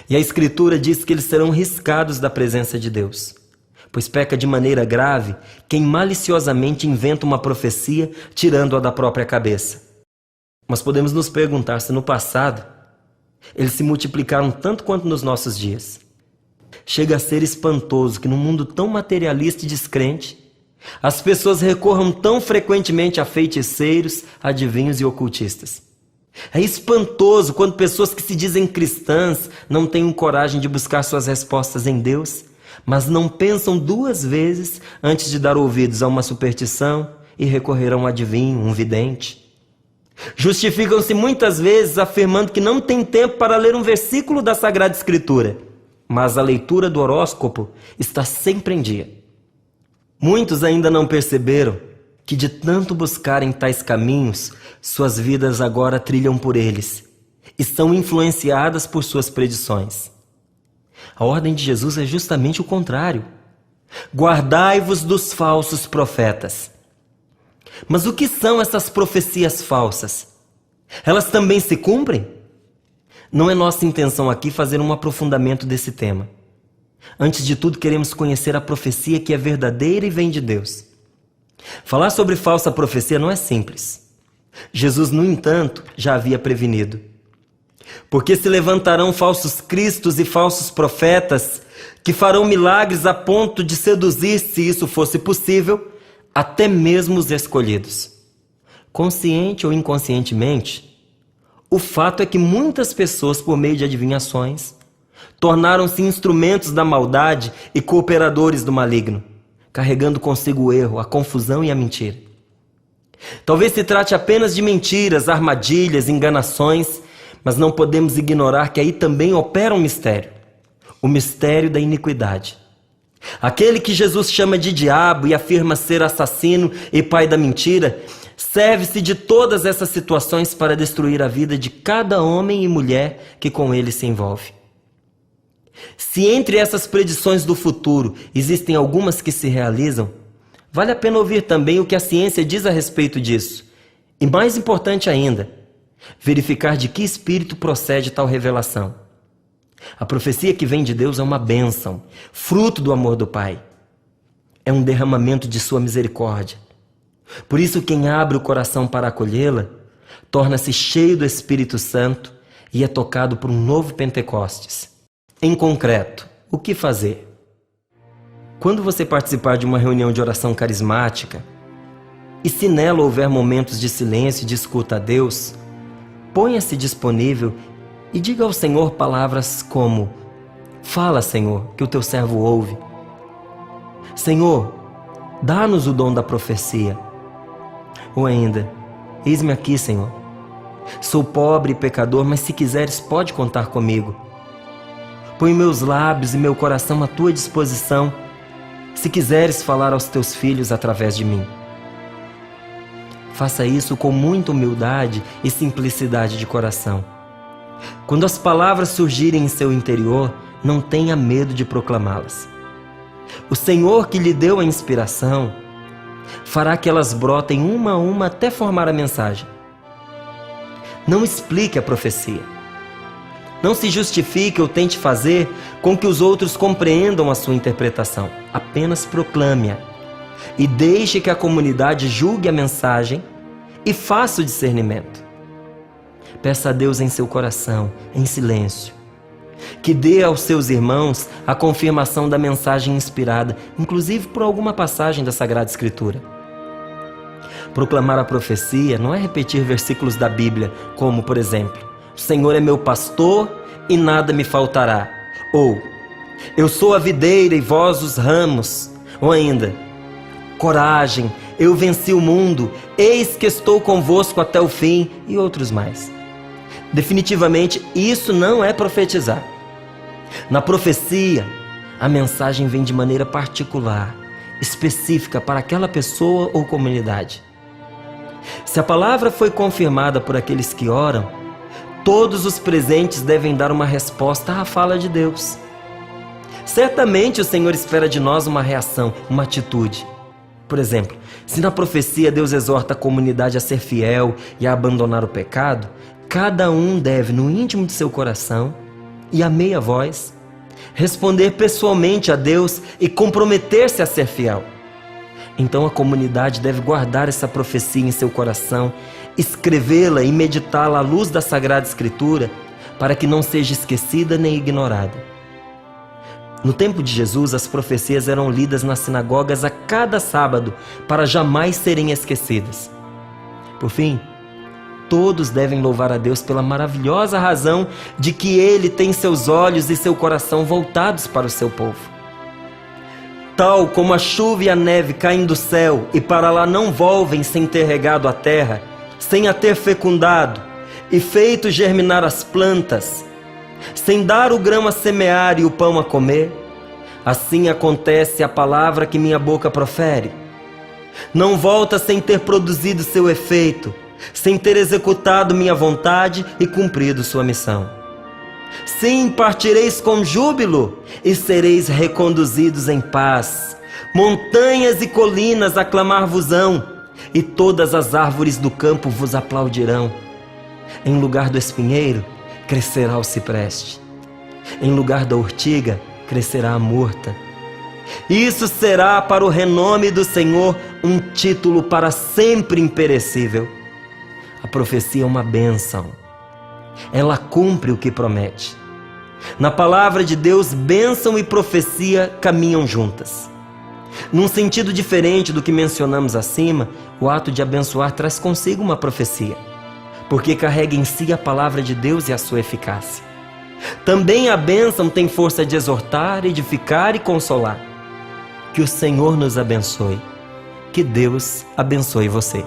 E a Escritura diz que eles serão riscados da presença de Deus, pois peca de maneira grave quem maliciosamente inventa uma profecia tirando-a da própria cabeça. Mas podemos nos perguntar se no passado eles se multiplicaram tanto quanto nos nossos dias. Chega a ser espantoso que num mundo tão materialista e descrente, as pessoas recorram tão frequentemente a feiticeiros, adivinhos e ocultistas. É espantoso quando pessoas que se dizem cristãs não têm coragem de buscar suas respostas em Deus, mas não pensam duas vezes antes de dar ouvidos a uma superstição e recorrer a um adivinho, um vidente. Justificam-se muitas vezes afirmando que não tem tempo para ler um versículo da Sagrada Escritura, mas a leitura do horóscopo está sempre em dia. Muitos ainda não perceberam que de tanto buscarem tais caminhos, suas vidas agora trilham por eles e são influenciadas por suas predições. A ordem de Jesus é justamente o contrário. Guardai-vos dos falsos profetas. Mas o que são essas profecias falsas? Elas também se cumprem? Não é nossa intenção aqui fazer um aprofundamento desse tema. Antes de tudo, queremos conhecer a profecia que é verdadeira e vem de Deus. Falar sobre falsa profecia não é simples. Jesus, no entanto, já havia prevenido. Porque se levantarão falsos cristos e falsos profetas que farão milagres a ponto de seduzir, se isso fosse possível, até mesmo os escolhidos. Consciente ou inconscientemente, o fato é que muitas pessoas, por meio de adivinhações, tornaram-se instrumentos da maldade e cooperadores do maligno, carregando consigo o erro, a confusão e a mentira. Talvez se trate apenas de mentiras, armadilhas, enganações, mas não podemos ignorar que aí também opera um mistério, o mistério da iniquidade. Aquele que Jesus chama de diabo e afirma ser assassino e pai da mentira, serve-se de todas essas situações para destruir a vida de cada homem e mulher que com ele se envolve. Se entre essas predições do futuro existem algumas que se realizam, vale a pena ouvir também o que a ciência diz a respeito disso. E mais importante ainda, verificar de que espírito procede tal revelação. A profecia que vem de Deus é uma bênção, fruto do amor do Pai. É um derramamento de sua misericórdia. Por isso, quem abre o coração para acolhê-la, torna-se cheio do Espírito Santo e é tocado por um novo Pentecostes. Em concreto, o que fazer? Quando você participar de uma reunião de oração carismática, e se nela houver momentos de silêncio e de escuta a Deus, ponha-se disponível e diga ao Senhor palavras como: fala, Senhor, que o teu servo ouve. Senhor, dá-nos o dom da profecia. Ou ainda: eis-me aqui, Senhor. Sou pobre e pecador, mas se quiseres, pode contar comigo. Põe meus lábios e meu coração à tua disposição, se quiseres falar aos teus filhos através de mim. Faça isso com muita humildade e simplicidade de coração. Quando as palavras surgirem em seu interior, não tenha medo de proclamá-las. O Senhor que lhe deu a inspiração fará que elas brotem uma a uma até formar a mensagem. Não explique a profecia. Não se justifique ou tente fazer com que os outros compreendam a sua interpretação. Apenas proclame-a e deixe que a comunidade julgue a mensagem e faça o discernimento. Peça a Deus em seu coração, em silêncio, que dê aos seus irmãos a confirmação da mensagem inspirada, inclusive por alguma passagem da Sagrada Escritura. Proclamar a profecia não é repetir versículos da Bíblia, como, por exemplo, o Senhor é meu pastor e nada me faltará. Ou, eu sou a videira e vós os ramos. Ou ainda, coragem, eu venci o mundo, eis que estou convosco até o fim, e outros mais. Definitivamente, isso não é profetizar. Na profecia, a mensagem vem de maneira particular, específica para aquela pessoa ou comunidade. Se a palavra foi confirmada por aqueles que oram, todos os presentes devem dar uma resposta à fala de Deus. Certamente o Senhor espera de nós uma reação, uma atitude. Por exemplo, se na profecia Deus exorta a comunidade a ser fiel e a abandonar o pecado, cada um deve, no íntimo de seu coração e à meia voz, responder pessoalmente a Deus e comprometer-se a ser fiel. Então a comunidade deve guardar essa profecia em seu coração, escrevê-la e meditá-la à luz da Sagrada Escritura, para que não seja esquecida nem ignorada. No tempo de Jesus, as profecias eram lidas nas sinagogas a cada sábado, para jamais serem esquecidas. Por fim, todos devem louvar a Deus pela maravilhosa razão de que Ele tem seus olhos e seu coração voltados para o seu povo. Tal como a chuva e a neve caem do céu e para lá não volvem sem ter regado a terra, sem a ter fecundado e feito germinar as plantas, sem dar o grão a semear e o pão a comer, assim acontece a palavra que minha boca profere. Não volta sem ter produzido seu efeito, sem ter executado minha vontade e cumprido sua missão. Sim, partireis com júbilo e sereis reconduzidos em paz. Montanhas e colinas aclamar-vos-ão, e todas as árvores do campo vos aplaudirão. Em lugar do espinheiro, crescerá o cipreste. Em lugar da urtiga, crescerá a murta. Isso será para o renome do Senhor um título para sempre imperecível. A profecia é uma bênção. Ela cumpre o que promete. Na palavra de Deus, bênção e profecia caminham juntas. Num sentido diferente do que mencionamos acima, o ato de abençoar traz consigo uma profecia, porque carrega em si a palavra de Deus e a sua eficácia. Também a bênção tem força de exortar, edificar e consolar. Que o Senhor nos abençoe. Que Deus abençoe você.